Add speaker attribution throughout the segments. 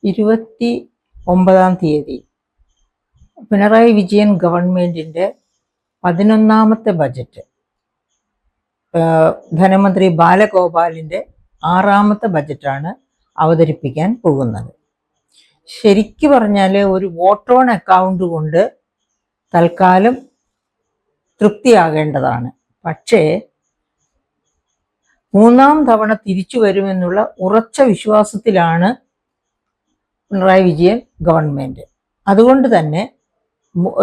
Speaker 1: 29 പിണറായി വിജയൻ ഗവൺമെന്റിന്റെ 11ാമത്തെ ബജറ്റ്, ധനമന്ത്രി ബാലഗോപാലിന്റെ 6ാമത്തെ ബജറ്റാണ് അവതരിപ്പിക്കാൻ പോകുന്നത്. ശരിക്കു പറഞ്ഞാൽ ഒരു വോട്ട് ഓൺ അക്കൗണ്ട് കൊണ്ട് തൽക്കാലം തൃപ്തിയാകേണ്ടതാണ്. പക്ഷേ 3ാം തവണ തിരിച്ചു വരുമെന്നുള്ള ഉറച്ച വിശ്വാസത്തിലാണ് പിണറായി വിജയൻ ഗവൺമെന്റ്. അതുകൊണ്ട് തന്നെ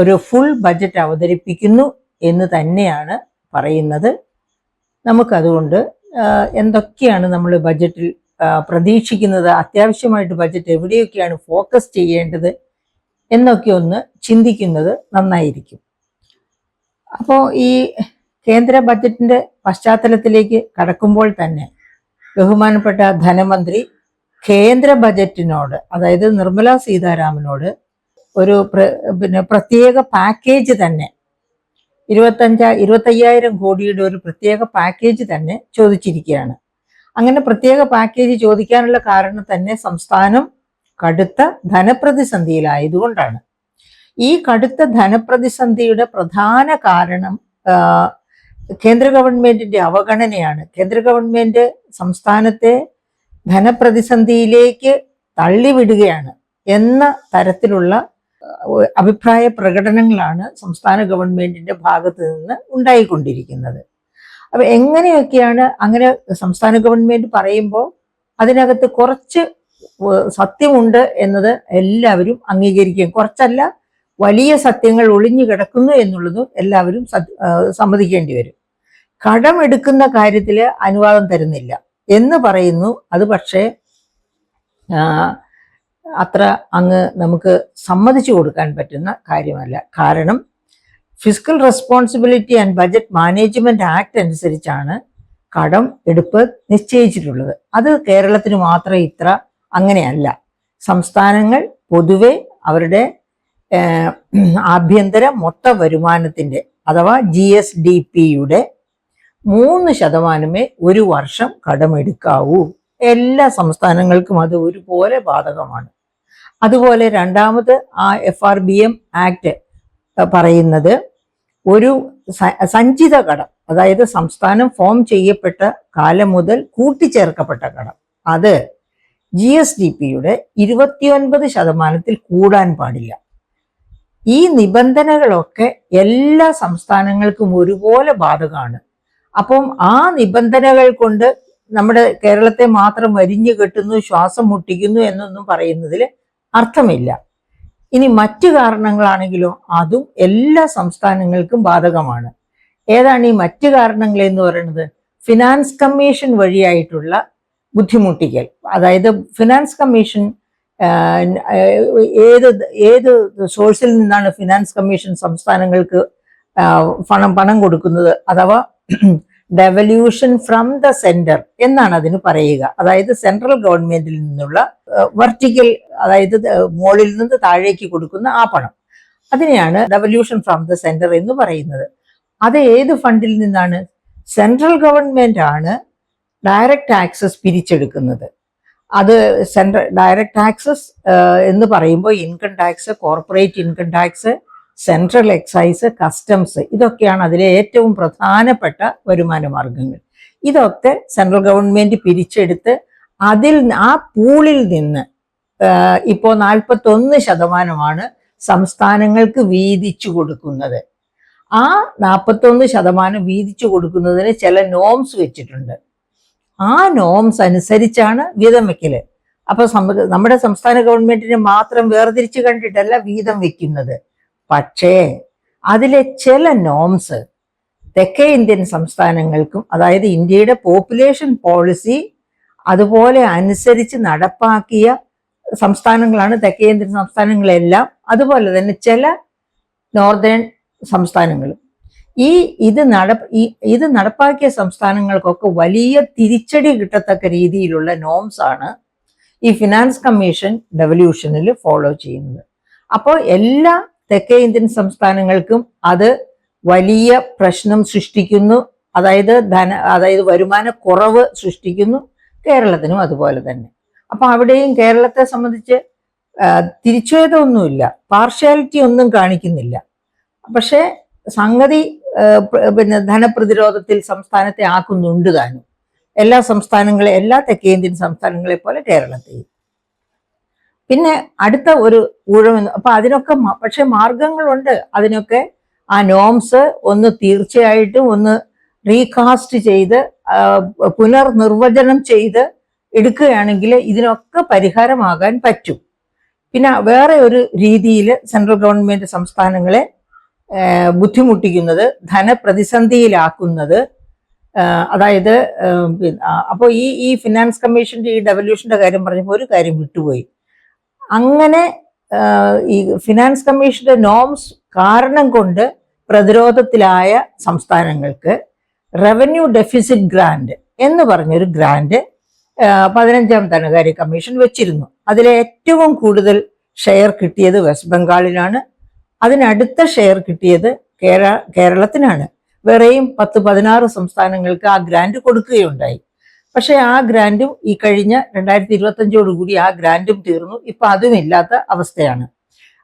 Speaker 1: ഒരു ഫുൾ ബജറ്റ് അവതരിപ്പിക്കുന്നു എന്ന് തന്നെയാണ് പറയുന്നത്. നമുക്കതുകൊണ്ട് എന്തൊക്കെയാണ് നമ്മൾ ബജറ്റിൽ പ്രതീക്ഷിക്കുന്നത്, അത്യാവശ്യമായിട്ട് ബജറ്റ് എവിടെയൊക്കെയാണ് ഫോക്കസ് ചെയ്യേണ്ടത് എന്നൊക്കെ ഒന്ന് ചിന്തിക്കുന്നത് നന്നായിരിക്കും. അപ്പോൾ ഈ കേന്ദ്ര ബജറ്റിന്റെ പശ്ചാത്തലത്തിലേക്ക് കടക്കുമ്പോൾ തന്നെ ബഹുമാനപ്പെട്ട ധനമന്ത്രി കേന്ദ്ര ബജറ്റിനോട്, അതായത് നിർമ്മല സീതാരാമനോട് ഒരു പ്രത്യേക പാക്കേജ് തന്നെ 25,000 കോടിയുടെ ഒരു പ്രത്യേക പാക്കേജ് തന്നെ ചോദിച്ചിരിക്കുകയാണ്. അങ്ങനെ പ്രത്യേക പാക്കേജ് ചോദിക്കാനുള്ള കാരണം തന്നെ സംസ്ഥാനം കടുത്ത ധനപ്രതിസന്ധിയിലായതുകൊണ്ടാണ്. ഈ കടുത്ത ധനപ്രതിസന്ധിയുടെ പ്രധാന കാരണം കേന്ദ്ര ഗവൺമെന്റിന്റെ അവഗണനയാണ്. കേന്ദ്ര ഗവൺമെന്റ് സംസ്ഥാനത്തെ ധനപ്രതിസന്ധിയിലേക്ക് തള്ളിവിടുകയാണ് എന്ന തരത്തിലുള്ള അഭിപ്രായ പ്രകടനങ്ങളാണ് സംസ്ഥാന ഗവൺമെന്റിന്റെ ഭാഗത്ത് നിന്ന് ഉണ്ടായിക്കൊണ്ടിരിക്കുന്നത്. അപ്പൊ എങ്ങനെയൊക്കെയാണ് അങ്ങനെ സംസ്ഥാന ഗവൺമെന്റ് പറയുമ്പോൾ അതിനകത്ത് കുറച്ച് സത്യമുണ്ട് എന്നത് എല്ലാവരും അംഗീകരിക്കുകയും, കുറച്ചല്ല വലിയ സത്യങ്ങൾ ഒളിഞ്ഞു കിടക്കുന്നു എന്നുള്ളതും എല്ലാവരും സമ്മതിക്കേണ്ടി വരും. കടമെടുക്കുന്ന കാര്യത്തിൽ അനുവാദം തരുന്നില്ല എന്ന് പറയുന്നു. അത് പക്ഷേ അത്ര അങ്ങ് നമുക്ക് സമ്മതിച്ചു കൊടുക്കാൻ പറ്റുന്ന കാര്യമല്ല. കാരണം physical responsibility and budget management act അനുസരിച്ചാണ് കടം എടുപ്പ് നിശ്ചയിച്ചിട്ടുള്ളത്. അത് കേരളത്തിന് മാത്രം ഇത്ര അങ്ങനെയല്ല. സംസ്ഥാനങ്ങൾ പൊതുവെ അവരുടെ ആഭ്യന്തര മൊത്ത വരുമാനത്തിന്റെ അഥവാ GSDP-യുടെ 3% ഒരു വർഷം കടമെടുക്കാവൂ. എല്ലാ സംസ്ഥാനങ്ങൾക്കും അത് ഒരുപോലെ ബാധകമാണ്. അതുപോലെ രണ്ടാമത് ആ FRBM ആക്ട് പറയുന്നത് ഒരു സഞ്ചിത കടം, അതായത് സംസ്ഥാനം ഫോം ചെയ്യപ്പെട്ട കാലം മുതൽ കൂട്ടിച്ചേർക്കപ്പെട്ട കടം, അത് GSDP-യുടെ 29% കൂടാൻ പാടില്ല. ഈ നിബന്ധനകളൊക്കെ എല്ലാ സംസ്ഥാനങ്ങൾക്കും ഒരുപോലെ ബാധകമാണ്. അപ്പം ആ നിബന്ധനകൾ കൊണ്ട് നമ്മുടെ കേരളത്തെ മാത്രം വരിഞ്ഞു കെട്ടുന്നു, ശ്വാസം മുട്ടിക്കുന്നു എന്നൊന്നും പറയുന്നതിൽ അർത്ഥമില്ല. ഇനി മറ്റു കാരണങ്ങളാണെങ്കിലോ അതും എല്ലാ സംസ്ഥാനങ്ങൾക്കും ബാധകമാണ്. ഏതാണ് ഈ മറ്റു കാരണങ്ങൾ എന്ന് പറയുന്നത്? ഫിനാൻസ് കമ്മീഷൻ വഴിയായിട്ടുള്ള ബുദ്ധിമുട്ടിക്കൽ. അതായത് ഫിനാൻസ് കമ്മീഷൻ ഏത് സോഴ്സിൽ നിന്നാണ് ഫിനാൻസ് കമ്മീഷൻ സംസ്ഥാനങ്ങൾക്ക് പണം കൊടുക്കുന്നത്? അഥവാ ഡെവല്യൂഷൻ ഫ്രം ദ സെന്റർ എന്നാണ് അതിന് പറയുക. അതായത് സെൻട്രൽ ഗവൺമെന്റിൽ നിന്നുള്ള വെർട്ടിക്കൽ, അതായത് മുകളിൽ നിന്ന് താഴേക്ക് കൊടുക്കുന്ന ആ പണം, അതിനെയാണ് ഡെവല്യൂഷൻ ഫ്രം ദ സെന്റർ എന്ന് പറയുന്നത്. അത് ഏത് ഫണ്ടിൽ നിന്നാണ്? സെൻട്രൽ ഗവൺമെന്റ് ആണ് ഡയറക്റ്റ് ടാക്സസ് പിരിച്ചെടുക്കുന്നത്. അത് ഡയറക്റ്റ് ടാക്സസ് എന്ന് പറയുമ്പോൾ income tax, corporate income tax, central excise, customs, ഇതൊക്കെയാണ് അതിലെ ഏറ്റവും പ്രധാനപ്പെട്ട വരുമാന മാർഗങ്ങൾ. ഇതൊക്കെ സെൻട്രൽ ഗവൺമെന്റ് പിരിച്ചെടുത്ത് ആ പൂളിൽ നിന്ന് ഇപ്പോൾ 41% സംസ്ഥാനങ്ങൾക്ക് വീതിച്ചു കൊടുക്കുന്നത്. ആ 41% വീതിച്ചു കൊടുക്കുന്നതിന് ചില നോംസ് വെച്ചിട്ടുണ്ട്. ആ നോംസ് അനുസരിച്ചാണ് വീതം വെക്കല്. അപ്പൊ നമ്മുടെ സംസ്ഥാന ഗവൺമെന്റിനെ മാത്രം വേർതിരിച്ച് കണ്ടിട്ടല്ല വീതം വെക്കുന്നത്. പക്ഷേ അതിലെ ചില നോംസ് തെക്കേ ഇന്ത്യൻ സംസ്ഥാനങ്ങൾക്കും, അതായത് ഇന്ത്യയുടെ പോപ്പുലേഷൻ പോളിസി അതുപോലെ അനുസരിച്ച് നടപ്പാക്കിയ സംസ്ഥാനങ്ങളാണ് തെക്കേ ഇന്ത്യൻ സംസ്ഥാനങ്ങളെല്ലാം. അതുപോലെ തന്നെ ചില നോർത്തേൺ സംസ്ഥാനങ്ങളും. ഇത് നടപ്പാക്കിയ സംസ്ഥാനങ്ങൾക്കൊക്കെ വലിയ തിരിച്ചടി കിട്ടത്തക്ക രീതിയിലുള്ള നോംസ് ആണ് ഈ ഫിനാൻസ് കമ്മീഷൻ ഡെവല്യൂഷനിൽ ഫോളോ ചെയ്യുന്നത്. അപ്പോൾ എല്ലാ തെക്കേ ഇന്ത്യൻ സംസ്ഥാനങ്ങൾക്കും അത് വലിയ പ്രശ്നം സൃഷ്ടിക്കുന്നു. അതായത് വരുമാന കുറവ് സൃഷ്ടിക്കുന്നു. കേരളത്തിനും അതുപോലെ തന്നെ. അപ്പൊ അവിടെയും കേരളത്തെ സംബന്ധിച്ച് തിരിച്ചുവേദമൊന്നുമില്ല, പാർഷ്യാലിറ്റി ഒന്നും കാണിക്കുന്നില്ല. പക്ഷെ സംഗതി പിന്നെ ധനപ്രതിരോധത്തിൽ സംസ്ഥാനത്തെ ആക്കുന്നുണ്ട് താനും. എല്ലാ സംസ്ഥാനങ്ങളെ, എല്ലാ തെക്കേന്ത്യൻ സംസ്ഥാനങ്ങളെ പോലെ കേരളത്തെയും. പിന്നെ അടുത്ത ഒരു ഊഴമെന്ന്, അപ്പൊ അതിനൊക്കെ പക്ഷെ മാർഗങ്ങളുണ്ട്. അതിനൊക്കെ ആ നോംസ് ഒന്ന് തീർച്ചയായിട്ടും ഒന്ന് റീകാസ്റ്റ് ചെയ്ത് പുനർനിർവചനം ചെയ്ത് എടുക്കുകയാണെങ്കിൽ ഇതിനൊക്കെ പരിഹാരമാകാൻ പറ്റും. പിന്നെ വേറെ ഒരു രീതിയിൽ സെൻട്രൽ ഗവൺമെന്റ് സംസ്ഥാനങ്ങളെ ബുദ്ധിമുട്ടിക്കുന്നത്, ധനപ്രതിസന്ധിയിലാക്കുന്നത്, അതായത് അപ്പോൾ ഈ ഫിനാൻസ് കമ്മീഷന്റെ ഈ ഡെവല്യൂഷന്റെ കാര്യം പറഞ്ഞപ്പോൾ ഒരു കാര്യം വിട്ടുപോയി. അങ്ങനെ ഈ ഫിനാൻസ് കമ്മീഷന്റെ നോംസ് കാരണം കൊണ്ട് പ്രതിരോധത്തിലായ സംസ്ഥാനങ്ങൾക്ക് റവന്യൂ ഡെഫിസിറ്റ് ഗ്രാന്റ് എന്ന് പറഞ്ഞൊരു ഗ്രാന്റ് 15ാം ധനകാര്യ കമ്മീഷൻ വെച്ചിരുന്നു. അതിലെ ഏറ്റവും കൂടുതൽ ഷെയർ കിട്ടിയത് വെസ്റ്റ് ബംഗാളിനാണ്. അതിനടുത്ത ഷെയർ കിട്ടിയത് കേരളത്തിനാണ്. വേറെയും 10-16 സംസ്ഥാനങ്ങൾക്ക് ആ ഗ്രാന്റ് കൊടുക്കുകയുണ്ടായി. പക്ഷെ ആ ഗ്രാന്റും ഈ കഴിഞ്ഞ 2025 ആ ഗ്രാന്റും തീർന്നു. ഇപ്പൊ അതും ഇല്ലാത്ത അവസ്ഥയാണ്.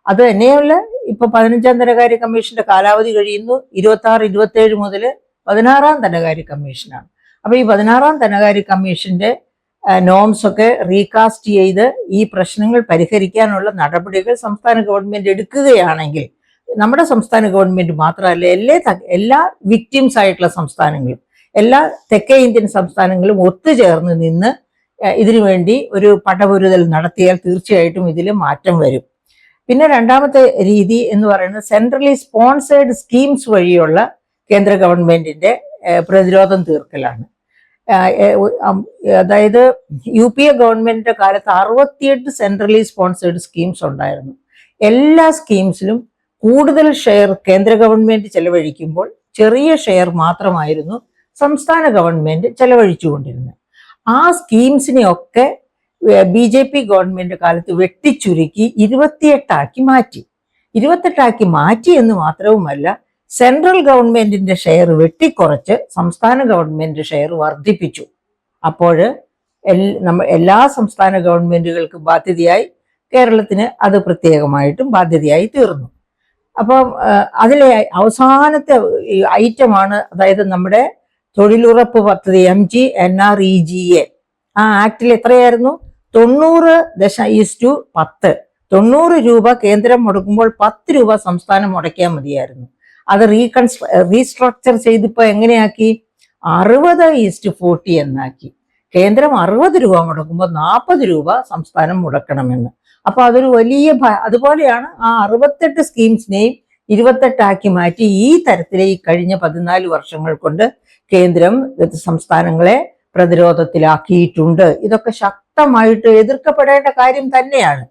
Speaker 1: അത് തന്നെയല്ല, ഇപ്പൊ 15ാം ധനകാര്യ കമ്മീഷന്റെ കാലാവധി കഴിയുന്നു. 26-27 മുതൽ 16ാം ധനകാര്യ കമ്മീഷനാണ്. അപ്പൊ ഈ 16ാം ധനകാര്യ കമ്മീഷന്റെ നോംസ് ഒക്കെ റീകാസ്റ്റ് ചെയ്ത് ഈ പ്രശ്നങ്ങൾ പരിഹരിക്കാനുള്ള നടപടികൾ സംസ്ഥാന ഗവൺമെന്റ് എടുക്കുകയാണെങ്കിൽ, നമ്മുടെ സംസ്ഥാന ഗവൺമെന്റ് മാത്രമല്ല, എല്ലാ വിക്ടിംസ് ആയിട്ടുള്ള സംസ്ഥാനങ്ങളും, എല്ലാ തെക്കേ ഇന്ത്യൻ സംസ്ഥാനങ്ങളും ഒത്തുചേർന്ന് നിന്ന് ഇതിനു വേണ്ടി ഒരു പടപൊരുതൽ നടത്തിയാൽ തീർച്ചയായിട്ടും ഇതിൽ മാറ്റം വരും. പിന്നെ രണ്ടാമത്തെ രീതി എന്ന് പറയുന്നത് സെൻട്രലി സ്പോൺസേഡ് സ്കീംസ് വഴിയുള്ള കേന്ദ്ര ഗവൺമെന്റിന്റെ പ്രതിരോധം തീർക്കലാണ്. അതായത് UPA ഗവൺമെന്റിന്റെ കാലത്ത് 68 സെൻട്രലി സ്പോൺസേഡ് സ്കീംസ് ഉണ്ടായിരുന്നു. എല്ലാ സ്കീംസിലും കൂടുതൽ ഷെയർ കേന്ദ്ര ഗവൺമെന്റ് ചെലവഴിക്കുമ്പോൾ ചെറിയ ഷെയർ മാത്രമായിരുന്നു സംസ്ഥാന ഗവൺമെന്റ് ചെലവഴിച്ചുകൊണ്ടിരുന്നത്. ആ സ്കീംസിനെയൊക്കെ BJP ഗവൺമെന്റ് കാലത്ത് വെട്ടിച്ചുരുക്കി 28 മാറ്റി. 28 മാറ്റി എന്ന് മാത്രവുമല്ല, സെൻട്രൽ ഗവൺമെന്റിന്റെ ഷെയർ വെട്ടിക്കുറച്ച് സംസ്ഥാന ഗവൺമെന്റ് ഷെയർ വർദ്ധിപ്പിച്ചു. അപ്പോൾ എല്ലാ സംസ്ഥാന ഗവൺമെന്റുകൾക്കും ബാധ്യതയായി, കേരളത്തിന് അത് പ്രത്യേകമായിട്ടും ബാധ്യതയായി തീർന്നു. അപ്പം അതിലെ അവസാനത്തെ ഐറ്റമാണ്, അതായത് നമ്മുടെ തൊഴിലുറപ്പ് പദ്ധതി MGNREGA. ആ ആക്ടിൽ എത്രയായിരുന്നു? 90:10. 90 രൂപ കേന്ദ്രം മുടക്കുമ്പോൾ 10 രൂപ സംസ്ഥാനം മുടക്കിയാൽ മതിയായിരുന്നു. അത് റീസ്ട്രക്ചർ ചെയ്തിപ്പോ എങ്ങനെയാക്കി? 60:40 എന്നാക്കി. കേന്ദ്രം 60 രൂപ മുടക്കുമ്പോൾ 40 രൂപ സംസ്ഥാനം മുടക്കണമെന്ന്. അപ്പൊ അതൊരു വലിയ അതുപോലെയാണ് ആ 68 സ്കീംസിനെയും 28 മാറ്റി ഈ തരത്തിലെ ഈ കഴിഞ്ഞ 14 വർഷങ്ങൾ കൊണ്ട് കേന്ദ്രം സംസ്ഥാനങ്ങളെ പ്രതിരോധത്തിലാക്കിയിട്ടുണ്ട്. ഇതൊക്കെ ശക്തമായിട്ട് എതിർക്കപ്പെടേണ്ട കാര്യം തന്നെയാണ്.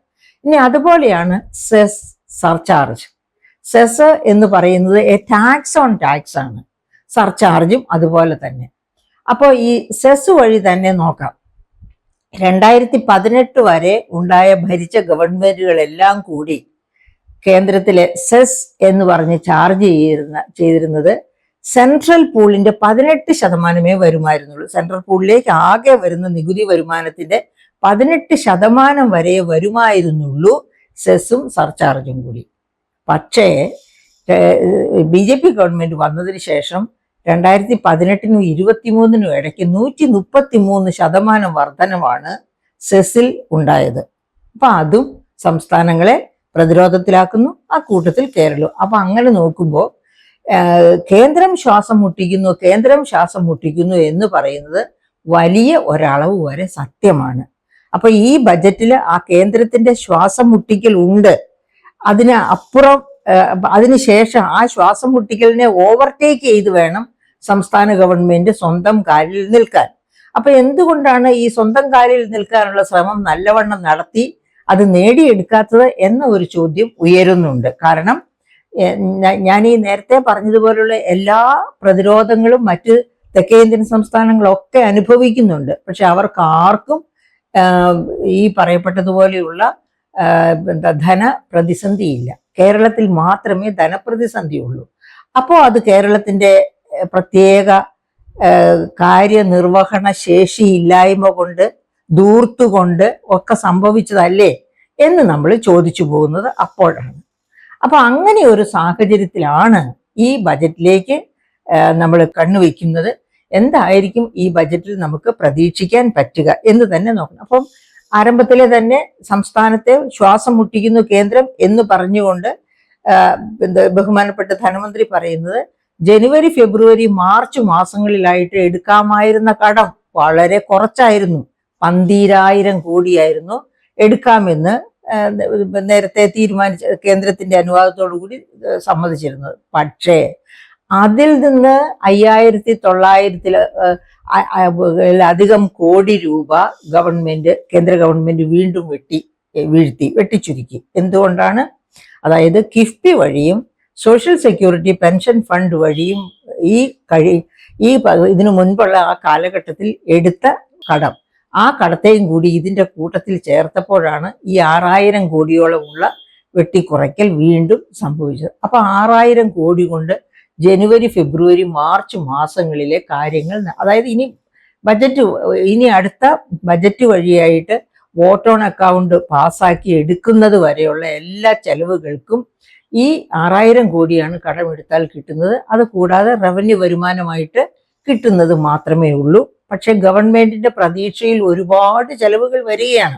Speaker 1: ഇനി അതുപോലെയാണ് സെസ് സർചാർജ്. സെസ് എന്ന് പറയുന്നത് ടാക്സ് ഓൺ ടാക്സ് ആണ്. സർചാർജും അതുപോലെ തന്നെ. അപ്പോൾ ഈ സെസ് വഴി തന്നെ നോക്കാം. 2018 വരെ ഭരിച്ച ഗവൺമെന്റുകളെല്ലാം കൂടി കേന്ദ്രത്തിലെ സെസ് എന്ന് പറഞ്ഞ് ചാർജ് ചെയ്തിരുന്നത് സെൻട്രൽ പൂളിന്റെ 18% വരുമായിരുന്നുള്ളൂ. സെൻട്രൽ പൂളിലേക്ക് ആകെ വരുന്ന നികുതി വരുമാനത്തിന്റെ 18% വരെ വരുമായിരുന്നുള്ളൂ സെസ്സും സർചാർജും കൂടി. പക്ഷേ BJP ഗവൺമെന്റ് വന്നതിന് ശേഷം 2018-നും 23-നും ഇടയ്ക്ക് 133% വർധനവാണ് സെസ്സിൽ ഉണ്ടായത്. അപ്പൊ അതും സംസ്ഥാനങ്ങളെ പ്രതിരോധത്തിലാക്കുന്നു, ആ കൂട്ടത്തിൽ കേരളവും. അപ്പൊ അങ്ങനെ നോക്കുമ്പോൾ കേന്ദ്രം ശ്വാസം മുട്ടിക്കുന്നു എന്ന് പറയുന്നത് വലിയ ഒരളവ് വരെ സത്യമാണ്. അപ്പൊ ഈ ബജറ്റിൽ ആ കേന്ദ്രത്തിന്റെ ശ്വാസം മുട്ടിക്കൽ ഉണ്ട്. അതിനപ്പുറം അതിനുശേഷം ആ ശ്വാസം മുട്ടിക്കലിനെ ഓവർടേക്ക് ചെയ്ത് വേണം സംസ്ഥാന ഗവൺമെന്റ് സ്വന്തം കാലിൽ നിൽക്കാൻ. അപ്പൊ എന്തുകൊണ്ടാണ് ഈ സ്വന്തം കാലിൽ നിൽക്കാനുള്ള ശ്രമം നല്ലവണ്ണം നടത്തി അത് നേടിയെടുക്കാത്തത് എന്ന ഒരു ചോദ്യം ഉയരുന്നുണ്ട്. കാരണം ഞാൻ ഈ നേരത്തെ പറഞ്ഞതുപോലുള്ള എല്ലാ പ്രതിരോധങ്ങളും മറ്റ് തെക്കേന്ത്യൻ സംസ്ഥാനങ്ങളൊക്കെ അനുഭവിക്കുന്നുണ്ട്. പക്ഷെ അവർക്ക് ആർക്കും ഈ പറയപ്പെട്ടതുപോലെയുള്ള ധന പ്രതിസന്ധിയില്ല. കേരളത്തിൽ മാത്രമേ ധനപ്രതിസന്ധി ഉള്ളൂ. അപ്പോൾ അത് കേരളത്തിന്റെ പ്രത്യേക കാര്യനിർവഹണ ശേഷിയില്ലായ്മ കൊണ്ട് ദൂർത്തുകൊണ്ട് ഒക്കെ സംഭവിച്ചതല്ലേ എന്ന് നമ്മൾ ചോദിച്ചു പോകുന്നത് അപ്പോഴാണ്. അപ്പൊ അങ്ങനെ ഒരു സാഹചര്യത്തിലാണ് ഈ ബജറ്റിലേക്ക് നമ്മൾ കണ്ണുവെക്കുന്നത്. എന്തായിരിക്കും ഈ ബജറ്റിൽ നമുക്ക് പ്രതീക്ഷിക്കാൻ പറ്റുക എന്ന് തന്നെ നോക്കണം. അപ്പം ആരംഭത്തിലെ തന്നെ സംസ്ഥാനത്തെ ശ്വാസം മുട്ടിക്കുന്നു കേന്ദ്രം എന്ന് പറഞ്ഞുകൊണ്ട് ബഹുമാനപ്പെട്ട ധനമന്ത്രി പറയുന്നത് ജനുവരി, ഫെബ്രുവരി, മാർച്ച് മാസങ്ങളിലായിട്ട് എടുക്കാമായിരുന്ന കടം വളരെ കുറച്ചായിരുന്നു. 12,000 കോടിയായിരുന്നു എടുക്കാമെന്ന് നേരത്തെ തീരുമാനിച്ച കേന്ദ്രത്തിന്റെ അനുവാദത്തോടു കൂടി സമ്മതിച്ചിരുന്നത്. പക്ഷേ അതിൽ നിന്ന് 5,900-ലധികം കോടി രൂപ കേന്ദ്ര ഗവൺമെന്റ് വീണ്ടും വെട്ടിച്ചുരുക്കി. എന്തുകൊണ്ടാണ്? അതായത് കിഫ്ബി വഴിയും സോഷ്യൽ സെക്യൂരിറ്റി പെൻഷൻ ഫണ്ട് വഴിയും ഇതിനു മുൻപുള്ള ആ കാലഘട്ടത്തിൽ എടുത്ത കടം, ആ കടത്തെയും കൂടി ഇതിന്റെ കൂട്ടത്തിൽ ചേർത്തപ്പോഴാണ് ഈ 6,000 കോടിയോളമുള്ള വെട്ടിക്കുറയ്ക്കൽ വീണ്ടും സംഭവിച്ചത്. അപ്പൊ 6,000 കോടി കൊണ്ട് ജനുവരി, ഫെബ്രുവരി, മാർച്ച് മാസങ്ങളിലെ കാര്യങ്ങൾ, അതായത് ഇനി അടുത്ത ബജറ്റ് വഴിയായിട്ട് വോട്ട് ഓൺ അക്കൗണ്ട് പാസ്സാക്കി എടുക്കുന്നത് വരെയുള്ള എല്ലാ ചെലവുകൾക്കും ഈ 6,000 കോടിയാണ് കടമെടുത്താൽ കിട്ടുന്നത്. അത് കൂടാതെ റവന്യൂ വരുമാനമായിട്ട് കിട്ടുന്നത് മാത്രമേ ഉള്ളൂ. പക്ഷെ ഗവൺമെന്റിന്റെ പ്രതീക്ഷയിൽ ഒരുപാട് ചെലവുകൾ വരികയാണ്.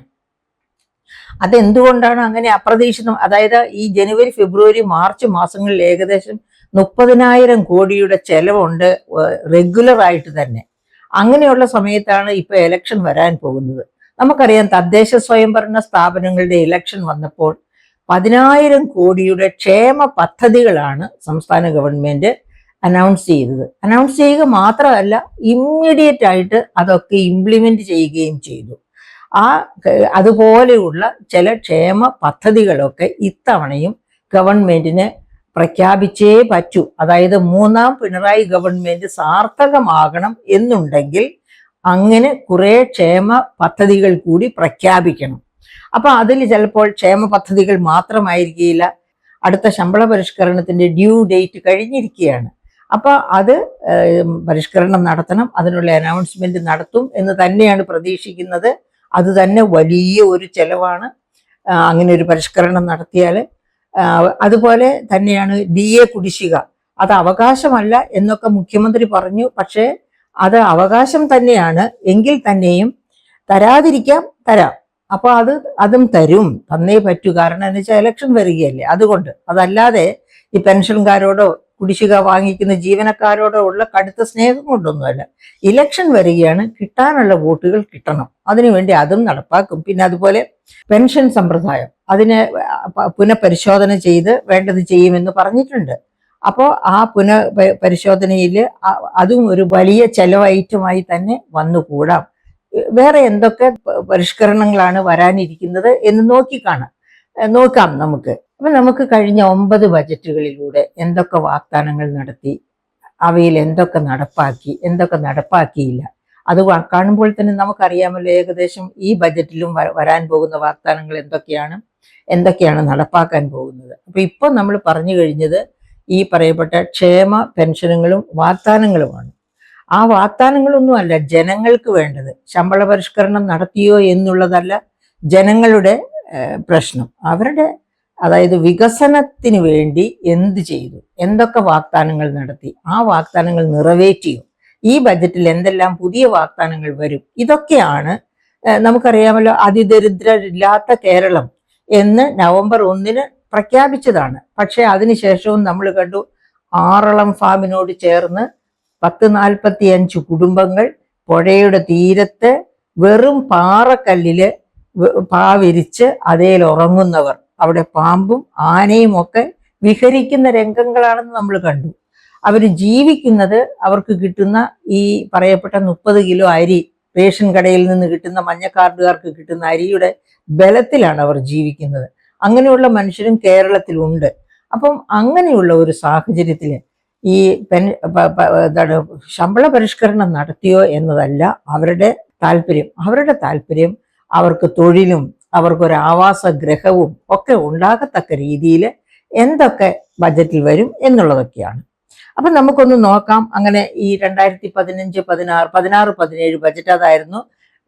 Speaker 1: അതെന്തുകൊണ്ടാണ് അങ്ങനെ അപ്രതീക്ഷിതം? അതായത് ഈ ജനുവരി, ഫെബ്രുവരി, മാർച്ച് മാസങ്ങളിൽ ഏകദേശം 30,000 കോടിയുടെ ചെലവുണ്ട് റെഗുലർ ആയിട്ട് തന്നെ. അങ്ങനെയുള്ള സമയത്താണ് ഇപ്പൊ ഇലക്ഷൻ വരാൻ പോകുന്നത്. നമുക്കറിയാം, തദ്ദേശ സ്വയംഭരണ സ്ഥാപനങ്ങളുടെ ഇലക്ഷൻ വന്നപ്പോൾ 10,000 കോടിയുടെ ക്ഷേമ പദ്ധതികളാണ് സംസ്ഥാന ഗവൺമെന്റ് അനൗൺസ് ചെയ്തത്. അനൗൺസ് ചെയ്യുക മാത്രമല്ല, ഇമ്മീഡിയറ്റ് ആയിട്ട് അതൊക്കെ ഇംപ്ലിമെന്റ് ചെയ്യുകയും ചെയ്തു. അതുപോലെയുള്ള ചില ക്ഷേമ പദ്ധതികളൊക്കെ ഇത്തവണയും ഗവൺമെന്റിന് പ്രഖ്യാപിച്ചേ പറ്റൂ. അതായത് 3ാം പിണറായി ഗവൺമെന്റ് സാർത്ഥകമാകണം എന്നുണ്ടെങ്കിൽ അങ്ങനെ കുറെ ക്ഷേമ പദ്ധതികൾ കൂടി പ്രഖ്യാപിക്കണം. അപ്പൊ അതിൽ ചിലപ്പോൾ ക്ഷേമ പദ്ധതികൾ മാത്രമായിരിക്കില്ല. അടുത്ത ശമ്പള പരിഷ്കരണത്തിന്റെ ഡ്യൂ ഡേറ്റ് കഴിഞ്ഞിരിക്കുകയാണ്. അപ്പൊ അത് പരിഷ്കരണം നടത്തണം, അതിനുള്ള അനൗൺസ്മെന്റ് നടത്തും എന്ന് തന്നെയാണ് പ്രതീക്ഷിക്കുന്നത്. അത് തന്നെ വലിയ ഒരു ചെലവാണ് അങ്ങനെ ഒരു പരിഷ്കരണം നടത്തിയാൽ. അതുപോലെ തന്നെയാണ് DA കുടിശ്ശിക. അത് അവകാശമല്ല എന്നൊക്കെ മുഖ്യമന്ത്രി പറഞ്ഞു. പക്ഷേ അത് അവകാശം തന്നെയാണ്. എങ്കിൽ തന്നെയും തരാം. അപ്പൊ അതും തന്നേ പറ്റൂ. കാരണം എന്ന് വെച്ചാൽ ഇലക്ഷൻ വരികയല്ലേ. അതുകൊണ്ട് അതല്ലാതെ ഈ പെൻഷൻകാരോടോ കുടിശ്ശിക വാങ്ങിക്കുന്ന ജീവനക്കാരോടോ ഉള്ള കടുത്ത സ്നേഹം കൊണ്ടൊന്നുമല്ല. ഇലക്ഷൻ വരികയാണ്, കിട്ടാനുള്ള വോട്ടുകൾ കിട്ടണം. അതിനുവേണ്ടി അതും നടപ്പാക്കും. പിന്നെ അതുപോലെ പെൻഷൻ സമ്പ്രദായം അതിനെ പുനഃപരിശോധന ചെയ്ത് വേണ്ടത് ചെയ്യുമെന്ന് പറഞ്ഞിട്ടുണ്ട്. അപ്പോൾ ആ പുനഃപരിശോധനയിൽ അതും ഒരു വലിയ ചെലവൈറ്റമായി തന്നെ വന്നുകൂടാം. വേറെ എന്തൊക്കെ പരിഷ്കരണങ്ങളാണ് വരാനിരിക്കുന്നത് എന്ന് നോക്കാം നമുക്ക്. അപ്പൊ നമുക്ക് കഴിഞ്ഞ 9 ബജറ്റുകളിലൂടെ എന്തൊക്കെ വാഗ്ദാനങ്ങൾ നടത്തി, അവയിൽ എന്തൊക്കെ നടപ്പാക്കിയില്ല, അത് കാണുമ്പോൾ തന്നെ നമുക്കറിയാമല്ലോ ഏകദേശം ഈ ബജറ്റിലും വരാൻ പോകുന്ന വാഗ്ദാനങ്ങൾ എന്തൊക്കെയാണ് നടപ്പാക്കാൻ പോകുന്നത്. അപ്പൊ ഇപ്പൊ നമ്മൾ പറഞ്ഞു കഴിഞ്ഞത് ഈ പറയപ്പെട്ട ക്ഷേമ പെൻഷനുകളും വാഗ്ദാനങ്ങളുമാണ്. ആ വാഗ്ദാനങ്ങളൊന്നുമല്ല ജനങ്ങൾക്ക് വേണ്ടത്. ശമ്പള പരിഷ്കരണം നടത്തിയോ എന്നുള്ളതല്ല ജനങ്ങളുടെ പ്രശ്നം. അതായത് വികസനത്തിന് വേണ്ടി എന്ത് ചെയ്തു, എന്തൊക്കെ വാഗ്ദാനങ്ങൾ നടത്തി, ആ വാഗ്ദാനങ്ങൾ നിറവേറ്റിയോ, ഈ ബജറ്റിൽ എന്തെല്ലാം പുതിയ വാഗ്ദാനങ്ങൾ വരും, ഇതൊക്കെയാണ്. നമുക്കറിയാമല്ലോ അതിദരിദ്രരില്ലാത്ത കേരളം എന്ന് നവംബർ 1 പ്രഖ്യാപിച്ചതാണ്. പക്ഷെ അതിനുശേഷവും നമ്മൾ കണ്ടു ആറളം ഫാമിനോട് ചേർന്ന് 1045 കുടുംബങ്ങൾ പുഴയുടെ തീരത്ത് വെറും പാറക്കല്ലില് പാവിരിച്ച് അതേൽ ഉറങ്ങുന്നവർ, അവിടെ പാമ്പും ആനയും ഒക്കെ വിഹരിക്കുന്ന രംഗങ്ങളാണെന്ന് നമ്മൾ കണ്ടു. അവർ ജീവിക്കുന്നത് അവർക്ക് കിട്ടുന്ന ഈ പറയപ്പെട്ട 30 കിലോ അരി, റേഷൻ കടയിൽ നിന്ന് കിട്ടുന്ന മഞ്ഞക്കാർഡുകാർക്ക് കിട്ടുന്ന അരിയുടെ ബലത്തിലാണ് അവർ ജീവിക്കുന്നത്. അങ്ങനെയുള്ള മനുഷ്യരും കേരളത്തിലുണ്ട്. അപ്പം അങ്ങനെയുള്ള ഒരു സാഹചര്യത്തിൽ ഈ ശമ്പള പരിഷ്കരണം നടത്തിയോ എന്നതല്ല അവരുടെ താല്പര്യം. അവർക്ക് തൊഴിലും അവർക്കൊരു ആവാസഗൃഹവും ഒക്കെ ഉണ്ടാകത്തക്ക രീതിയിൽ എന്തൊക്കെ ബജറ്റിൽ വരും എന്നുള്ളതൊക്കെയാണ്. അപ്പൊ നമുക്കൊന്ന് നോക്കാം. അങ്ങനെ ഈ 2015-16-17 ബജറ്റ്, അതായിരുന്നു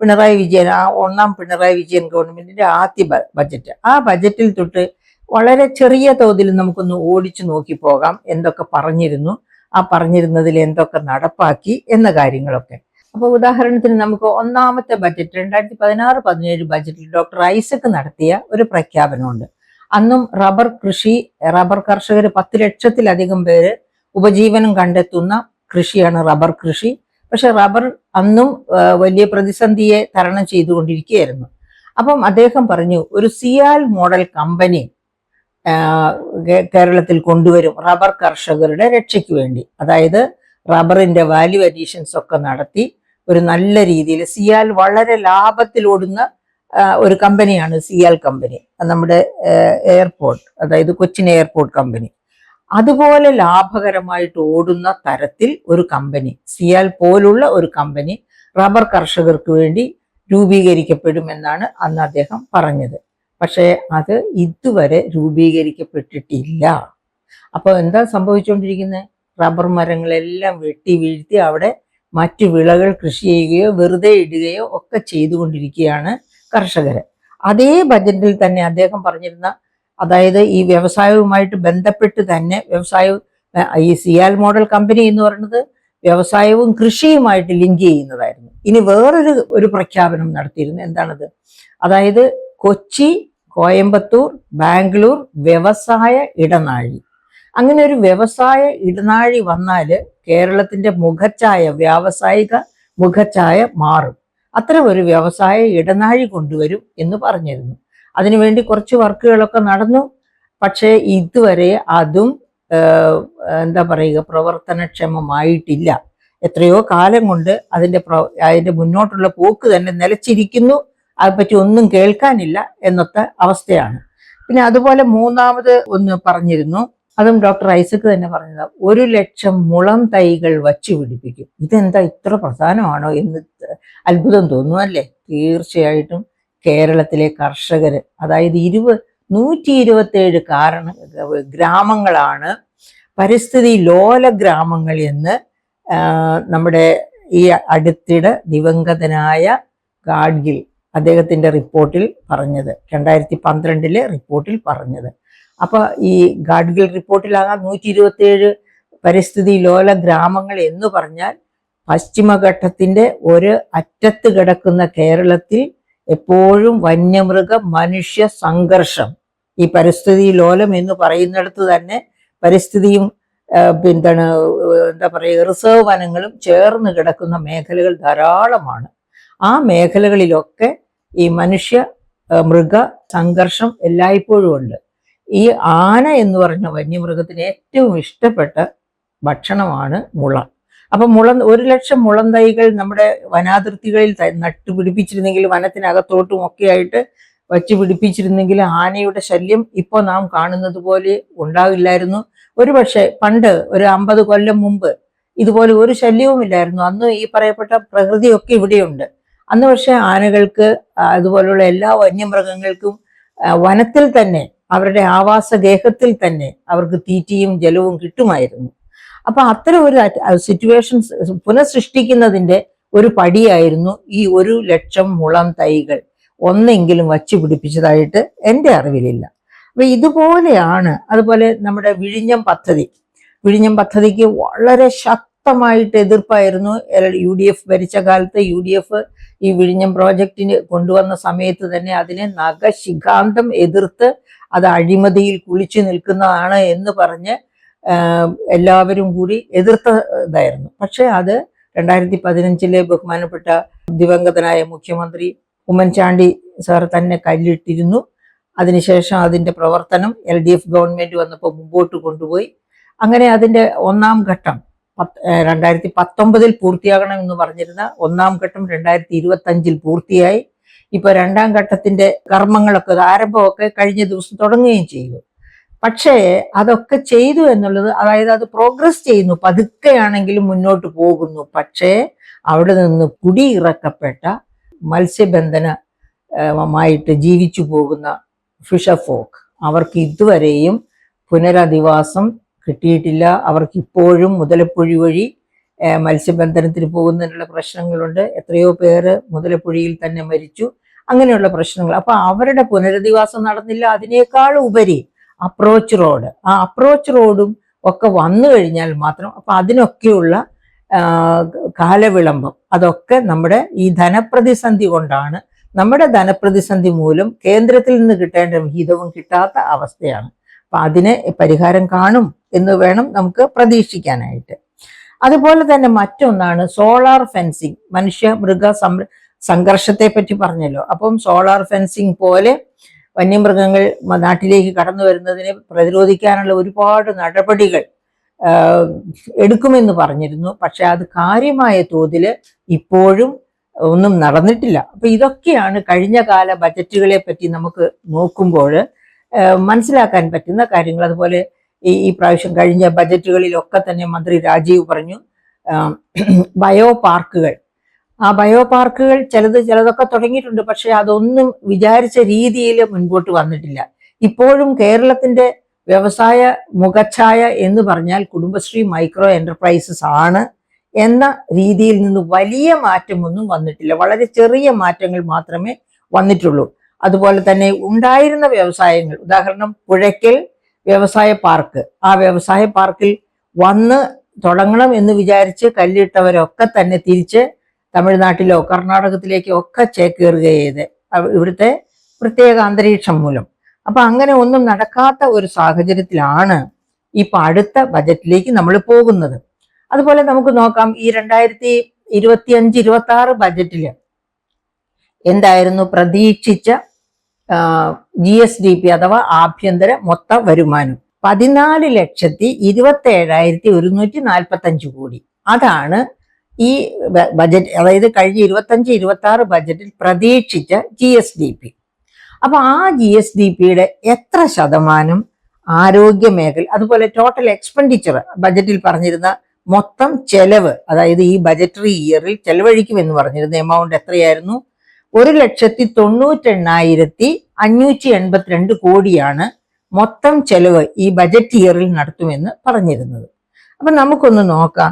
Speaker 1: പിണറായി വിജയൻ, ആ ഒന്നാം പിണറായി വിജയൻ ഗവൺമെന്റിന്റെ ആദ്യ ബജറ്റ്, ആ ബജറ്റിൽ തൊട്ട് വളരെ ചെറിയ തോതിൽ നമുക്കൊന്ന് ഓടിച്ചു നോക്കി പോകാം എന്തൊക്കെ പറഞ്ഞിരുന്നു, ആ പറഞ്ഞിരുന്നതിൽ എന്തൊക്കെ നടപ്പാക്കി എന്ന കാര്യങ്ങളൊക്കെ. അപ്പോൾ ഉദാഹരണത്തിന് നമുക്ക് ഒന്നാമത്തെ ബജറ്റ് 2016-17 ബജറ്റിൽ ഡോക്ടർ ഐസക് നടത്തിയ ഒരു പ്രഖ്യാപനമുണ്ട്. അന്നും റബ്ബർ കർഷകർ 10 ലക്ഷത്തിലധികം പേര് ഉപജീവനം കണ്ടെത്തുന്ന കൃഷിയാണ് റബ്ബർ കൃഷി. പക്ഷെ റബ്ബർ അന്നും വലിയ പ്രതിസന്ധിയെ തരണം ചെയ്തുകൊണ്ടിരിക്കുകയായിരുന്നു. അപ്പം അദ്ദേഹം പറഞ്ഞു, ഒരു സിയാൽ മോഡൽ കമ്പനി കേരളത്തിൽ കൊണ്ടുവരും റബ്ബർ കർഷകരുടെ രക്ഷയ്ക്ക് വേണ്ടി. അതായത് റബ്ബറിന്റെ വാല്യൂ അഡീഷൻസ് ഒക്കെ നടത്തി ഒരു നല്ല രീതിയിൽ, സിയാൽ വളരെ ലാഭത്തിൽ ഓടുന്ന ഒരു കമ്പനിയാണ് സിയാൽ കമ്പനി, നമ്മുടെ എയർപോർട്ട്, അതായത് കൊച്ചിൻ എയർപോർട്ട് കമ്പനി. അതുപോലെ ലാഭകരമായിട്ട് ഓടുന്ന തരത്തിൽ ഒരു കമ്പനി, സിയാൽ പോലുള്ള ഒരു കമ്പനി റബ്ബർ കർഷകർക്ക് വേണ്ടി രൂപീകരിക്കപ്പെടുമെന്നാണ് അന്ന് അദ്ദേഹം പറഞ്ഞത്. പക്ഷേ അത് ഇതുവരെ രൂപീകരിക്കപ്പെട്ടിട്ടില്ല. അപ്പോൾ എന്താ സംഭവിച്ചുകൊണ്ടിരിക്കുന്നത്? റബ്ബർ മരങ്ങളെല്ലാം വെട്ടി വീഴ്ത്തി അവിടെ മറ്റു വിളകൾ കൃഷി ചെയ്യുകയോ വെറുതെ ഇടുകയോ ഒക്കെ ചെയ്തുകൊണ്ടിരിക്കുകയാണ് കർഷകർ. അതേ ബജറ്റിൽ തന്നെ അദ്ദേഹം പറഞ്ഞിരുന്ന, അതായത് ഈ വ്യവസായവുമായിട്ട് ബന്ധപ്പെട്ട് തന്നെ ഈ സിയാൽ മോഡൽ കമ്പനി എന്ന് പറയുന്നത് വ്യവസായവും കൃഷിയുമായിട്ട് ലിങ്ക് ചെയ്യുന്നതായിരുന്നു. ഇനി വേറൊരു പ്രഖ്യാപനം നടത്തിയിരുന്നു. എന്താണത്? അതായത് കൊച്ചി, കോയമ്പത്തൂർ, ബാംഗ്ലൂർ വ്യവസായ ഇടനാഴി. അങ്ങനെ ഒരു വ്യവസായ ഇടനാഴി വന്നാല് കേരളത്തിന്റെ മുഖച്ഛായ, വ്യാവസായിക മുഖച്ഛായ മാറും. അത്തരം ഒരു വ്യവസായ ഇടനാഴി കൊണ്ടുവരും എന്ന് പറഞ്ഞിരുന്നു. അതിനുവേണ്ടി കുറച്ച് വർക്കുകളൊക്കെ നടന്നു. പക്ഷേ ഇതുവരെ അതും എന്താ പറയുക, പ്രവർത്തനക്ഷമമായിട്ടില്ല. എത്രയോ കാലം കൊണ്ട് അതിന്റെ മുന്നോട്ടുള്ള പോക്ക് തന്നെ നിലച്ചിരിക്കുന്നു. അതിനെപ്പറ്റി ഒന്നും കേൾക്കാനില്ല എന്നത്തെ അവസ്ഥയാണ്. പിന്നെ അതുപോലെ മൂന്നാമത് ഒന്ന് പറഞ്ഞിരുന്നു, അതും ഡോക്ടർ ഐസക് തന്നെ പറഞ്ഞത്, 1 ലക്ഷം മുളം തൈകൾ വച്ചു പിടിപ്പിക്കും. ഇതെന്താ ഇത്ര പ്രധാനമാണോ എന്ന് അത്ഭുതം തോന്നുന്നു അല്ലേ? തീർച്ചയായിട്ടും കേരളത്തിലെ കർഷകർ, അതായത് 127 ഗ്രാമങ്ങളാണ് പരിസ്ഥിതി ലോല ഗ്രാമങ്ങൾ എന്ന് നമ്മുടെ ഈ അടുത്തിടെ ദിവംഗതനായ ഗാഡ്ഗിൽ അദ്ദേഹത്തിന്റെ റിപ്പോർട്ടിൽ പറഞ്ഞത്, 2012 റിപ്പോർട്ടിൽ പറഞ്ഞത്. അപ്പൊ ഈ ഗാഡ്ഗിൽ റിപ്പോർട്ടിലാകാം 127 പരിസ്ഥിതി ലോല ഗ്രാമങ്ങൾ എന്ന് പറഞ്ഞാൽ പശ്ചിമഘട്ടത്തിന്റെ ഒരു അറ്റത്ത് കിടക്കുന്ന കേരളത്തിൽ എപ്പോഴും വന്യമൃഗ മനുഷ്യ സംഘർഷം, ഈ പരിസ്ഥിതി ലോലം എന്ന് പറയുന്നിടത്ത് തന്നെ പരിസ്ഥിതിയും എന്താ പറയുക, റിസർവ് വനങ്ങളും ചേർന്ന് കിടക്കുന്ന മേഖലകൾ ധാരാളമാണ്. ആ മേഖലകളിലൊക്കെ ഈ മനുഷ്യ മൃഗ സംഘർഷം എല്ലായ്പ്പോഴും ഉണ്ട്. ഈ ആന എന്ന് പറഞ്ഞ വന്യമൃഗത്തിന് ഏറ്റവും ഇഷ്ടപ്പെട്ട ഭക്ഷണമാണ് മുള. അപ്പൊ 1 ലക്ഷം മുളം തൈകൾ നമ്മുടെ വനാതിർത്തികളിൽ നട്ടുപിടിപ്പിച്ചിരുന്നെങ്കിൽ, വനത്തിനകത്തോട്ടും ഒക്കെ ആയിട്ട് വച്ച് പിടിപ്പിച്ചിരുന്നെങ്കിൽ ആനയുടെ ശല്യം ഇപ്പോൾ നാം കാണുന്നത് പോലെ ഉണ്ടാവില്ലായിരുന്നു. ഒരുപക്ഷെ പണ്ട് ഒരു 50 കൊല്ലം മുമ്പ് ഇതുപോലെ ഒരു ശല്യവുമില്ലായിരുന്നു. അന്ന് ഈ പറയപ്പെട്ട പ്രകൃതിയൊക്കെ ഇവിടെയുണ്ട്. അന്ന് പക്ഷെ ആനകൾക്ക്, അതുപോലുള്ള എല്ലാ വന്യമൃഗങ്ങൾക്കും വനത്തിൽ തന്നെ, അവരുടെ ആവാസഗേഹത്തിൽ തന്നെ അവർക്ക് തീറ്റയും ജലവും കിട്ടുമായിരുന്നു. അപ്പൊ അത്തരം ഒരു സിറ്റുവേഷൻ പുനഃസൃഷ്ടിക്കുന്നതിന്റെ ഒരു പടിയായിരുന്നു ഈ 1 ലക്ഷം മുളം തൈകൾ ഒന്നെങ്കിലും വച്ചു പിടിപ്പിച്ചതായിട്ട് എൻ്റെ അറിവിലില്ല. അപ്പൊ ഇതുപോലെയാണ്. അതുപോലെ നമ്മുടെ വിഴിഞ്ഞം പദ്ധതിക്ക് വളരെ ശക്തമായിട്ട് എതിർപ്പായിരുന്നു. UDF ഭരിച്ച കാലത്ത് UDF ഈ വിഴിഞ്ഞം പ്രോജക്റ്റിന് കൊണ്ടുവന്ന സമയത്ത് തന്നെ അതിനെ നഖശിഖാന്തം എതിർത്ത് അത് അഴിമതിയിൽ കുളിച്ചു നിൽക്കുന്നതാണ് എന്ന് പറഞ്ഞ് എല്ലാവരും കൂടി എതിർത്തതായിരുന്നു. പക്ഷെ അത് 2015 ബഹുമാനപ്പെട്ട ദിവംഗതനായ മുഖ്യമന്ത്രി ഉമ്മൻചാണ്ടി സാർ തന്നെ കല്ലിട്ടിരുന്നു. അതിനുശേഷം അതിന്റെ പ്രവർത്തനം LDF ഗവൺമെന്റ് വന്നപ്പോൾ മുമ്പോട്ട് കൊണ്ടുപോയി. അങ്ങനെ അതിന്റെ ഒന്നാം ഘട്ടം 2019 പൂർത്തിയാകണം എന്ന് പറഞ്ഞിരുന്ന ഒന്നാം ഘട്ടം 2025 പൂർത്തിയായി. ഇപ്പൊ രണ്ടാം ഘട്ടത്തിന്റെ കർമ്മങ്ങളൊക്കെ, ആരംഭമൊക്കെ കഴിഞ്ഞ ദിവസം തുടങ്ങുകയും ചെയ്തു. പക്ഷേ അതൊക്കെ ചെയ്തു എന്നുള്ളത്, അതായത് അത് പ്രോഗ്രസ് ചെയ്യുന്നു, പതുക്കെയാണെങ്കിലും മുന്നോട്ട് പോകുന്നു. പക്ഷേ അവിടെ നിന്ന് കുടിയിറക്കപ്പെട്ട മത്സ്യബന്ധനമായിട്ട് ജീവിച്ചു പോകുന്ന ഫിഷർ ഫോക്ക്, അവർക്ക് ഇതുവരെയും പുനരധിവാസം കിട്ടിയിട്ടില്ല. അവർക്ക് ഇപ്പോഴും മുതലപ്പൊഴി വഴി മത്സ്യബന്ധനത്തിന് പോകുന്നതിനുള്ള പ്രശ്നങ്ങളുണ്ട്, എത്രയോ പേര് മുതലപ്പുഴയിൽ തന്നെ മരിച്ചു, അങ്ങനെയുള്ള പ്രശ്നങ്ങൾ. അപ്പൊ അവരുടെ പുനരധിവാസം നടന്നില്ല. അതിനേക്കാൾ ഉപരി അപ്രോച്ച് റോഡ്, ആ അപ്രോച്ച് റോഡും ഒക്കെ വന്നു കഴിഞ്ഞാൽ മാത്രം, അപ്പൊ അതിനൊക്കെയുള്ള കാലവിളംബം, അതൊക്കെ നമ്മുടെ ഈ ധനപ്രതിസന്ധി കൊണ്ടാണ്. നമ്മുടെ ധനപ്രതിസന്ധി മൂലം കേന്ദ്രത്തിൽ നിന്ന് കിട്ടേണ്ട വിഹിതവും കിട്ടാത്ത അവസ്ഥയാണ്. അപ്പൊ അതിന് പരിഹാരം കാണും എന്ന് വേണം നമുക്ക് പ്രതീക്ഷിക്കാനായിട്ട്. അതുപോലെ തന്നെ മറ്റൊന്നാണ് സോളാർ ഫെൻസിങ്. മനുഷ്യ മൃഗ സംഘർഷത്തെ പറ്റി പറഞ്ഞല്ലോ. അപ്പം സോളാർ ഫെൻസിങ് പോലെ വന്യമൃഗങ്ങൾ നാട്ടിലേക്ക് കടന്നു വരുന്നതിനെ പ്രതിരോധിക്കാനുള്ള ഒരുപാട് നടപടികൾ എടുക്കുമെന്ന് പറഞ്ഞിരുന്നു. പക്ഷെ അത് കാര്യമായ തോതിൽ ഇപ്പോഴും ഒന്നും നടന്നിട്ടില്ല. അപ്പൊ ഇതൊക്കെയാണ് കഴിഞ്ഞ കാല ബജറ്റുകളെ പറ്റി നമുക്ക് നോക്കുമ്പോൾ മനസ്സിലാക്കാൻ പറ്റുന്ന കാര്യങ്ങൾ. അതുപോലെ ഈ പ്രാവശ്യം കഴിഞ്ഞ ബജറ്റുകളിലൊക്കെ തന്നെ മന്ത്രി രാജീവ് പറഞ്ഞു ബയോ പാർക്കുകൾ. ആ ബയോ പാർക്കുകൾ ചിലതൊക്കെ തുടങ്ങിയിട്ടുണ്ട്, പക്ഷെ അതൊന്നും വിചാരിച്ച രീതിയിൽ മുൻപോട്ട് വന്നിട്ടില്ല. ഇപ്പോഴും കേരളത്തിന്റെ വ്യവസായ മുഖച്ഛായ എന്ന് പറഞ്ഞാൽ കുടുംബശ്രീ മൈക്രോ എന്റർപ്രൈസസ് ആണ് എന്ന രീതിയിൽ നിന്ന് വലിയ മാറ്റമൊന്നും വന്നിട്ടില്ല. വളരെ ചെറിയ മാറ്റങ്ങൾ മാത്രമേ വന്നിട്ടുള്ളൂ. അതുപോലെ തന്നെ ഉണ്ടായിരുന്ന വ്യവസായങ്ങൾ, ഉദാഹരണം പുഴയ്ക്കൽ വ്യവസായ പാർക്ക്, ആ വ്യവസായ പാർക്കിൽ വന്ന് തുടങ്ങണം എന്ന് വിചാരിച്ച് കല്ലിട്ടവരൊക്കെ തന്നെ തിരിച്ച് തമിഴ്നാട്ടിലോ കർണാടകത്തിലേക്കോ ഒക്കെ ചേക്കേറുക ചെയ്ത് ഇവിടുത്തെ പ്രത്യേക അന്തരീക്ഷം മൂലം. അപ്പൊ അങ്ങനെ ഒന്നും നടക്കാത്ത ഒരു സാഹചര്യത്തിലാണ് ഇപ്പൊ അടുത്ത ബജറ്റിലേക്ക് നമ്മൾ പോകുന്നത്. അതുപോലെ നമുക്ക് നോക്കാം, ഈ 2025-26 ബജറ്റില് എന്തായിരുന്നു പ്രതീക്ഷിച്ച GSDP അഥവാ ആഭ്യന്തര മൊത്ത വരുമാനം? 14,27,145 കോടി. അതാണ് ഈ ബജറ്റ്, അതായത് കഴിഞ്ഞ 25-26 ബജറ്റിൽ പ്രതീക്ഷിച്ച GSDP. അപ്പൊ ആ GSDPയുടെ എത്ര ശതമാനം ആരോഗ്യ മേഖല, അതുപോലെ ടോട്ടൽ എക്സ്പെൻഡിച്ചർ ബജറ്റിൽ പറഞ്ഞിരുന്ന മൊത്തം ചെലവ്, അതായത് ഈ ബജറ്ററി ഇയറിൽ ചെലവഴിക്കുമെന്ന് പറഞ്ഞിരുന്ന എമൗണ്ട് എത്രയായിരുന്നു? 1,98,582 കോടിയാണ് മൊത്തം ചെലവ് ഈ ബജറ്റ് ഇയറിൽ നടത്തുമെന്ന് പറഞ്ഞിരുന്നത്. അപ്പൊ നമുക്കൊന്ന് നോക്കാം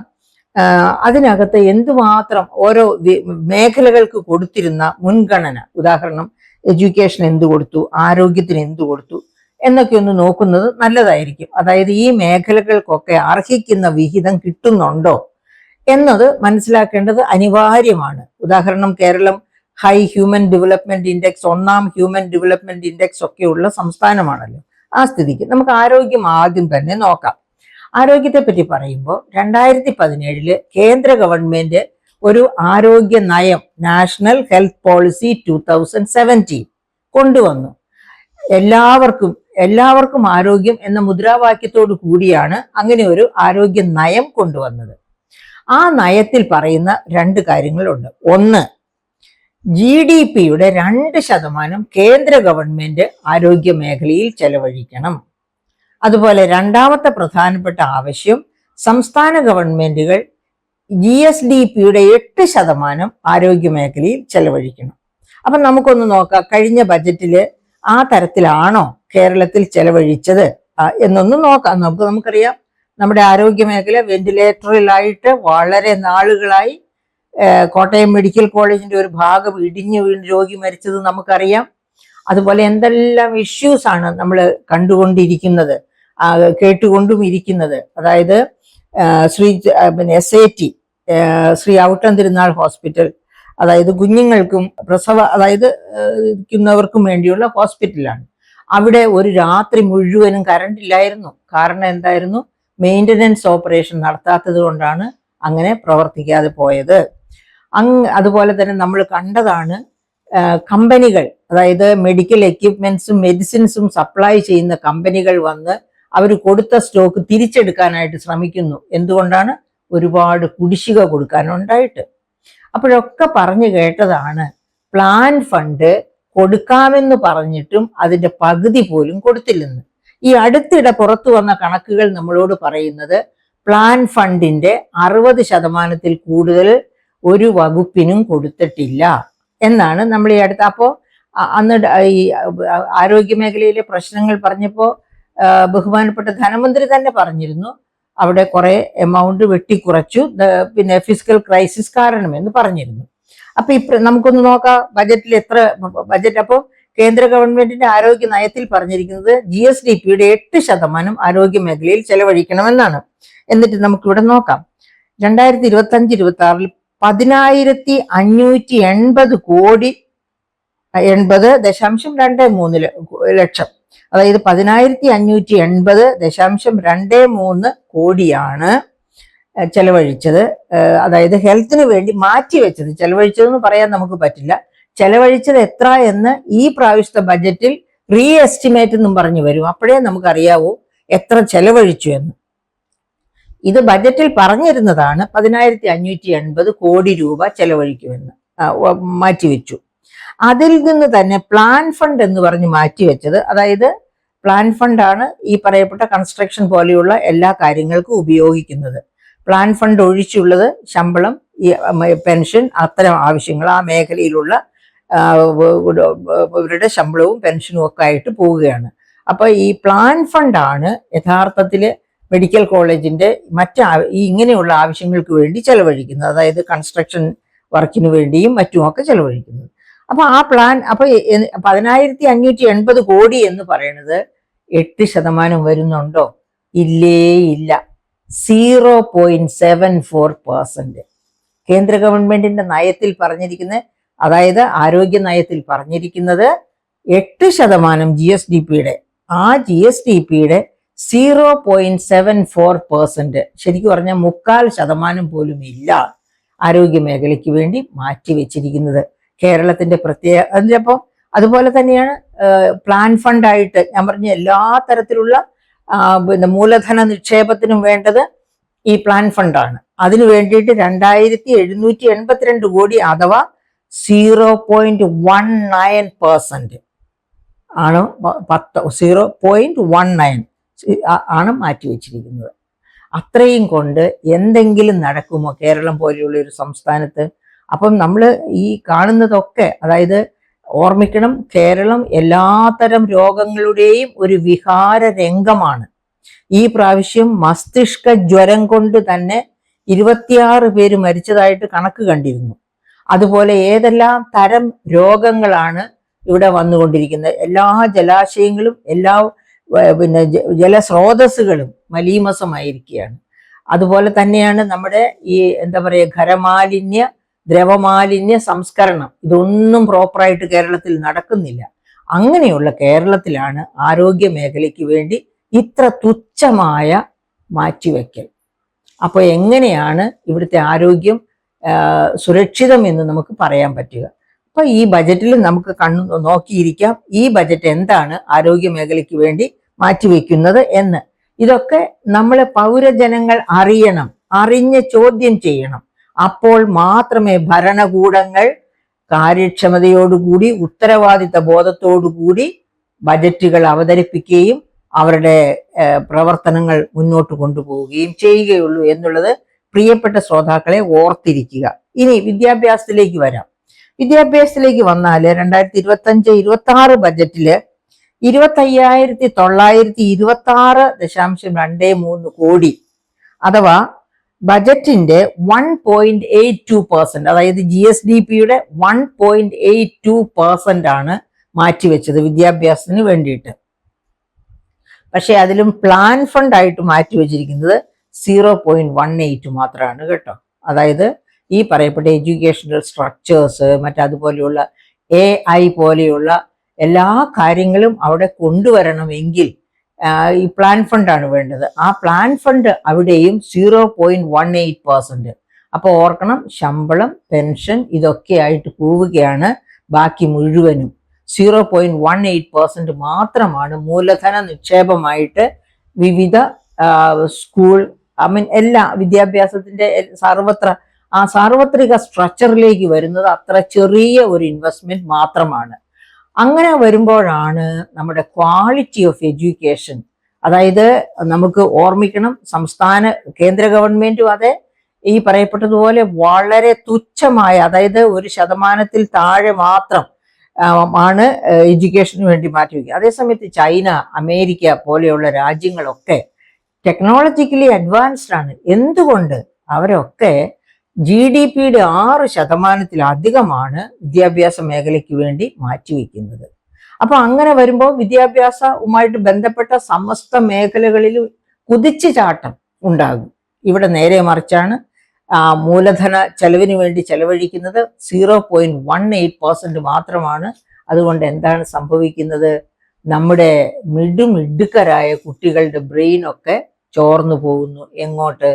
Speaker 1: അതിനകത്ത് എന്തുമാത്രം ഓരോ മേഖലകൾക്ക് കൊടുത്തിരുന്ന മുൻഗണന. ഉദാഹരണം എഡ്യൂക്കേഷൻ എന്ത് കൊടുത്തു, ആരോഗ്യത്തിന് എന്ത് കൊടുത്തു എന്നൊക്കെ ഒന്ന് നോക്കുന്നത് നല്ലതായിരിക്കും. അതായത് ഈ മേഖലകൾക്കൊക്കെ അർഹിക്കുന്ന വിഹിതം കിട്ടുന്നുണ്ടോ എന്നത് മനസ്സിലാക്കേണ്ടത് അനിവാര്യമാണ്. ഉദാഹരണം Kerala high human development index, 1ാം ഹ്യൂമൻ ഡെവലപ്മെന്റ് ഇൻഡെക്സ് ഒക്കെയുള്ള സംസ്ഥാനമാണല്ലോ. ആ സ്ഥിതിക്ക് നമുക്ക് ആരോഗ്യം ആദ്യം തന്നെ നോക്കാം. ആരോഗ്യത്തെ പറ്റി പറയുമ്പോൾ 2017 കേന്ദ്ര ഗവൺമെന്റ് ഒരു ആരോഗ്യ നയം, നാഷണൽ ഹെൽത്ത് പോളിസി 2017 കൊണ്ടുവന്നു. എല്ലാവർക്കും ആരോഗ്യം എന്ന മുദ്രാവാക്യത്തോടു കൂടിയാണ് അങ്ങനെ ഒരു ആരോഗ്യ നയം കൊണ്ടുവന്നത്. ആ നയത്തിൽ പറയുന്ന 2 കാര്യങ്ങളുണ്ട്. ഒന്ന്, GDPയുടെ 2% കേന്ദ്ര ഗവൺമെന്റ് ആരോഗ്യ മേഖലയിൽ ചെലവഴിക്കണം. അതുപോലെ രണ്ടാമത്തെ പ്രധാനപ്പെട്ട ആവശ്യം, സംസ്ഥാന ഗവൺമെന്റുകൾ GSDPയുടെ 8% ആരോഗ്യ മേഖലയിൽ ചെലവഴിക്കണം. അപ്പൊ നമുക്കൊന്ന് നോക്കാം, കഴിഞ്ഞ ബജറ്റില് ആ തരത്തിലാണോ കേരളത്തിൽ ചെലവഴിച്ചത് എന്നൊന്ന് നോക്കാം. നമുക്കറിയാം, നമ്മുടെ ആരോഗ്യ മേഖല വെന്റിലേറ്ററിലായിട്ട് വളരെ നാളുകളായി. കോട്ടയം മെഡിക്കൽ കോളേജിന്റെ ഒരു ഭാഗം ഇടിഞ്ഞു വീണ് രോഗി മരിച്ചത് നമുക്കറിയാം. അതുപോലെ എന്തെല്ലാം ഇഷ്യൂസ് ആണ് നമ്മൾ കണ്ടുകൊണ്ടിരിക്കുന്നത്, കേട്ടുകൊണ്ടും ഇരിക്കുന്നത്. അതായത് SAT, ശ്രീ ഔട്ടം തിരുനാൾ ഹോസ്പിറ്റൽ, അതായത് കുഞ്ഞുങ്ങൾക്കും ഇരിക്കുന്നവർക്കും വേണ്ടിയുള്ള ഹോസ്പിറ്റലാണ്. അവിടെ ഒരു രാത്രി മുഴുവനും കറണ്ട് ഇല്ലായിരുന്നു. കാരണം എന്തായിരുന്നു? മെയിൻ്റനൻസ് ഓപ്പറേഷൻ നടത്താത്തത് കൊണ്ടാണ് അങ്ങനെ പ്രവർത്തിക്കാതെ പോയത്. അതുപോലെ തന്നെ നമ്മൾ കണ്ടതാണ് കമ്പനികൾ, അതായത് മെഡിക്കൽ എക്യുപ്മെന്റ്സും മെഡിസിൻസും സപ്ലൈ ചെയ്യുന്ന കമ്പനികൾ വന്ന് അവർ കൊടുത്ത സ്റ്റോക്ക് തിരിച്ചെടുക്കാനായിട്ട് ശ്രമിക്കുന്നു. എന്തുകൊണ്ടാണ്? ഒരുപാട് കുടിശ്ശിക കൊടുക്കാനുണ്ടായിട്ട്. അപ്പോഴൊക്കെ പറഞ്ഞു കേട്ടതാണ്, പ്ലാൻ ഫണ്ട് കൊടുക്കാമെന്ന് പറഞ്ഞിട്ടും അതിന്റെ പകുതി പോലും കൊടുത്തില്ലെന്ന്. ഈ അടുത്തിടെ പുറത്തു വന്ന കണക്കുകൾ നമ്മളോട് പറയുന്നത് പ്ലാൻ ഫണ്ടിന്റെ 60% കൂടുതൽ ഒരു വകുപ്പിനും കൊടുത്തിട്ടില്ല എന്നാണ് നമ്മൾ ഈ അടുത്ത. അപ്പോൾ അന്ന് ഈ ആരോഗ്യ മേഖലയിലെ പ്രശ്നങ്ങൾ പറഞ്ഞപ്പോൾ ബഹുമാനപ്പെട്ട ധനമന്ത്രി തന്നെ പറഞ്ഞിരുന്നു, അവിടെ കുറെ എമൗണ്ട് വെട്ടിക്കുറച്ചു, പിന്നെ ഫിസിക്കൽ ക്രൈസിസ് കാരണം എന്ന് പറഞ്ഞിരുന്നു. അപ്പൊ നമുക്കൊന്ന് നോക്കാം ബജറ്റിൽ എത്ര ബജറ്റ്. അപ്പോൾ കേന്ദ്ര ഗവൺമെന്റിന്റെ ആരോഗ്യ നയത്തിൽ പറഞ്ഞിരിക്കുന്നത് GSDPയുടെ 8% ആരോഗ്യ മേഖലയിൽ ചെലവഴിക്കണമെന്നാണ്. എന്നിട്ട് നമുക്കിവിടെ നോക്കാം. 2025-26 10,580 കോടി 80.23 ലക്ഷം, അതായത് 10,580.23 കോടിയാണ് ചെലവഴിച്ചത്. അതായത് ഹെൽത്തിന് വേണ്ടി മാറ്റിവെച്ചത്. ചെലവഴിച്ചതെന്ന് പറയാൻ നമുക്ക് പറ്റില്ല. ചെലവഴിച്ചത് എത്ര എന്ന് ഈ പ്രാവശ്യത്തെ ബജറ്റിൽ റീ എസ്റ്റിമേറ്റ് എന്നും പറഞ്ഞു വരും. അപ്പോഴേ നമുക്കറിയാവൂ എത്ര ചെലവഴിച്ചു എന്ന്. ഇത് ബജറ്റിൽ പറഞ്ഞിരുന്നതാണ് 10,580 കോടി രൂപ ചെലവഴിക്കുമെന്ന് മാറ്റിവെച്ചു. അതിൽ നിന്ന് തന്നെ പ്ലാൻ ഫണ്ട് എന്ന് പറഞ്ഞ് മാറ്റിവെച്ചത്, അതായത് പ്ലാൻ ഫണ്ടാണ് ഈ പറയപ്പെട്ട കൺസ്ട്രക്ഷൻ പോലെയുള്ള എല്ലാ കാര്യങ്ങൾക്കും ഉപയോഗിക്കുന്നത്. പ്ലാൻ ഫണ്ട് ഒഴിച്ചുള്ളത് ശമ്പളം, പെൻഷൻ, അത്തരം ആവശ്യങ്ങൾ, ആ മേഖലയിലുള്ള ഇവരുടെ ശമ്പളവും പെൻഷനും ഒക്കെ ആയിട്ട് പോവുകയാണ്. അപ്പൊ ഈ പ്ലാൻ ഫണ്ടാണ് യഥാർത്ഥത്തിൽ മെഡിക്കൽ കോളേജിന്റെ ഇങ്ങനെയുള്ള ആവശ്യങ്ങൾക്ക് വേണ്ടി ചെലവഴിക്കുന്നത്, അതായത് കൺസ്ട്രക്ഷൻ വർക്കിന് വേണ്ടിയും മറ്റുമൊക്കെ ചെലവഴിക്കുന്നത്. അപ്പൊ ആ പ്ലാൻ 10,580 കോടി എന്ന് പറയുന്നത് 8% വരുന്നുണ്ടോ? ഇല്ലേ ഇല്ല. 0.74%. കേന്ദ്ര ഗവൺമെന്റിന്റെ നയത്തിൽ പറഞ്ഞിരിക്കുന്നത്, അതായത് ആരോഗ്യ നയത്തിൽ പറഞ്ഞിരിക്കുന്നത് 8% GSDPയുടെ, ആ GSDPയുടെ 0.74%, ശരിക്കും പറഞ്ഞാൽ 3/4% പോലും ഇല്ല ആരോഗ്യ മേഖലയ്ക്ക് വേണ്ടി മാറ്റിവെച്ചിരിക്കുന്നത്. കേരളത്തിന്റെ പ്രത്യേക. അപ്പം അതുപോലെ തന്നെയാണ് പ്ലാൻ ഫണ്ടായിട്ട് ഞാൻ പറഞ്ഞ എല്ലാ തരത്തിലുള്ള പിന്നെ മൂലധന നിക്ഷേപത്തിനും വേണ്ടത് ഈ പ്ലാൻ ഫണ്ടാണ്. അതിനു വേണ്ടിയിട്ട് 2,782 കോടി അഥവാ 0.19% ആണ് 0.19 ആണ് മാറ്റിവെച്ചിരിക്കുന്നത്. അത്രയും കൊണ്ട് എന്തെങ്കിലും നടക്കുമോ കേരളം പോലെയുള്ള ഒരു സംസ്ഥാനത്ത്? അപ്പം നമ്മൾ ഈ കാണുന്നതൊക്കെ, അതായത് ഓർമ്മിക്കണം, കേരളം എല്ലാത്തരം രോഗങ്ങളുടെയും ഒരു വിഹാര രംഗമാണ്. ഈ പ്രാവശ്യം മസ്തിഷ്ക ജ്വരം കൊണ്ട് തന്നെ 26 പേര് മരിച്ചതായിട്ട് കണക്ക് കണ്ടിരുന്നു. അതുപോലെ ഏതെല്ലാം തരം രോഗങ്ങളാണ് ഇവിടെ വന്നുകൊണ്ടിരിക്കുന്നത്. എല്ലാ ജലാശയങ്ങളും എല്ലാ പിന്നെ ജലസ്രോതസ്സുകളും മലീമസമായിരിക്കുകയാണ്. അതുപോലെ തന്നെയാണ് നമ്മുടെ ഈ എന്താ പറയുക ഖരമാലിന്യ ദ്രവമാലിന്യ സംസ്കരണം, ഇതൊന്നും പ്രോപ്പറായിട്ട് കേരളത്തിൽ നടക്കുന്നില്ല. അങ്ങനെയുള്ള കേരളത്തിലാണ് ആരോഗ്യ മേഖലയ്ക്ക് വേണ്ടി ഇത്ര തുച്ഛമായ മാറ്റിവെക്കൽ. അപ്പോൾ എങ്ങനെയാണ് ഇവിടുത്തെ ആരോഗ്യം സുരക്ഷിതം എന്ന് നമുക്ക് പറയാൻ പറ്റുക? അപ്പൊ ഈ ബജറ്റിൽ നമുക്ക് നോക്കിയിരിക്കാം ഈ ബജറ്റ് എന്താണ് ആരോഗ്യ മേഖലയ്ക്ക് വേണ്ടി മാറ്റിവെക്കുന്നത് എന്ന്. ഇതൊക്കെ നമ്മളെ പൗരജനങ്ങൾ അറിയണം, അറിഞ്ഞ് ചോദ്യം ചെയ്യണം. അപ്പോൾ മാത്രമേ ഭരണകൂടങ്ങൾ കാര്യക്ഷമതയോടുകൂടി ഉത്തരവാദിത്ത ബോധത്തോടുകൂടി ബജറ്റുകൾ അവതരിപ്പിക്കുകയും അവരുടെ പ്രവർത്തനങ്ങൾ മുന്നോട്ട് കൊണ്ടുപോവുകയും ചെയ്യുകയുള്ളൂ എന്നുള്ളത് പ്രിയപ്പെട്ട ശ്രോതാക്കളെ ഓർത്തിരിക്കുക. ഇനി വിദ്യാഭ്യാസത്തിലേക്ക് വരാം. വിദ്യാഭ്യാസത്തിലേക്ക് വന്നാൽ 2025-26 ബജറ്റില് 25,926.23 കോടി അഥവാ ബജറ്റിന്റെ 1.82%, അതായത് GSDPയുടെ 1.82% ആണ് മാറ്റിവെച്ചത് വിദ്യാഭ്യാസത്തിന് വേണ്ടിയിട്ട്. പക്ഷെ അതിലും പ്ലാൻ ഫണ്ട് ആയിട്ട് മാറ്റിവെച്ചിരിക്കുന്നത് 0.18 മാത്രമാണ് കേട്ടോ. അതായത് ഈ പറയപ്പെട്ട എഡ്യൂക്കേഷണൽ സ്ട്രക്ചേഴ്സ്, മറ്റതുപോലെയുള്ള AI പോലെയുള്ള എല്ലാ കാര്യങ്ങളും അവിടെ കൊണ്ടുവരണമെങ്കിൽ ഈ പ്ലാൻ ഫണ്ടാണ് വേണ്ടത്. ആ പ്ലാൻ ഫണ്ട് അവിടെയും 0.18%. അപ്പോൾ ഓർക്കണം, ശമ്പളം, പെൻഷൻ ഇതൊക്കെ ആയിട്ട് പോവുകയാണ്. ബാക്കി മുഴുവനും 0.18% മാത്രമാണ് മൂലധന നിക്ഷേപമായിട്ട് വിവിധ സ്കൂൾ എല്ലാ വിദ്യാഭ്യാസത്തിന്റെ സാർവത്രിക സ്ട്രക്ചറിലേക്ക് വരുന്നത്. അത്ര ചെറിയ ഒരു ഇൻവെസ്റ്റ്മെന്റ് മാത്രമാണ്. അങ്ങനെ വരുമ്പോഴാണ് നമ്മുടെ ക്വാളിറ്റി ഓഫ് എഡ്യൂക്കേഷൻ, അതായത് നമുക്ക് ഓർമ്മിക്കണം, കേന്ദ്ര ഗവൺമെന്റും അതെ ഈ പറയപ്പെട്ടതുപോലെ വളരെ തുച്ഛമായ, അതായത് 1% താഴെ മാത്രം ആണ് എഡ്യൂക്കേഷന് വേണ്ടി മാറ്റിവെക്കുക. അതേസമയത്ത് ചൈന, അമേരിക്ക പോലെയുള്ള രാജ്യങ്ങളൊക്കെ ടെക്നോളജിക്കലി അഡ്വാൻസ്ഡ് ആണ്. എന്തുകൊണ്ട്? അവരൊക്കെ GDP-യുടെ 6%-ലധികമാണ് വിദ്യാഭ്യാസ മേഖലയ്ക്ക് വേണ്ടി മാറ്റിവെക്കുന്നത്. അപ്പൊ അങ്ങനെ വരുമ്പോൾ വിദ്യാഭ്യാസവുമായിട്ട് ബന്ധപ്പെട്ട സമസ്ത മേഖലകളിലും കുതിച്ചു ചാട്ടം ഉണ്ടാകും. ഇവിടെ നേരെ മറിച്ചാണ് മൂലധന ചെലവിന് വേണ്ടി ചെലവഴിക്കുന്നത് 0.18% മാത്രമാണ്. അതുകൊണ്ട് എന്താണ് സംഭവിക്കുന്നത്? നമ്മുടെ മിടുക്കരായ കുട്ടികളുടെ ബ്രെയിൻ ഒക്കെ ചോർന്നു പോകുന്നു. എങ്ങോട്ട്?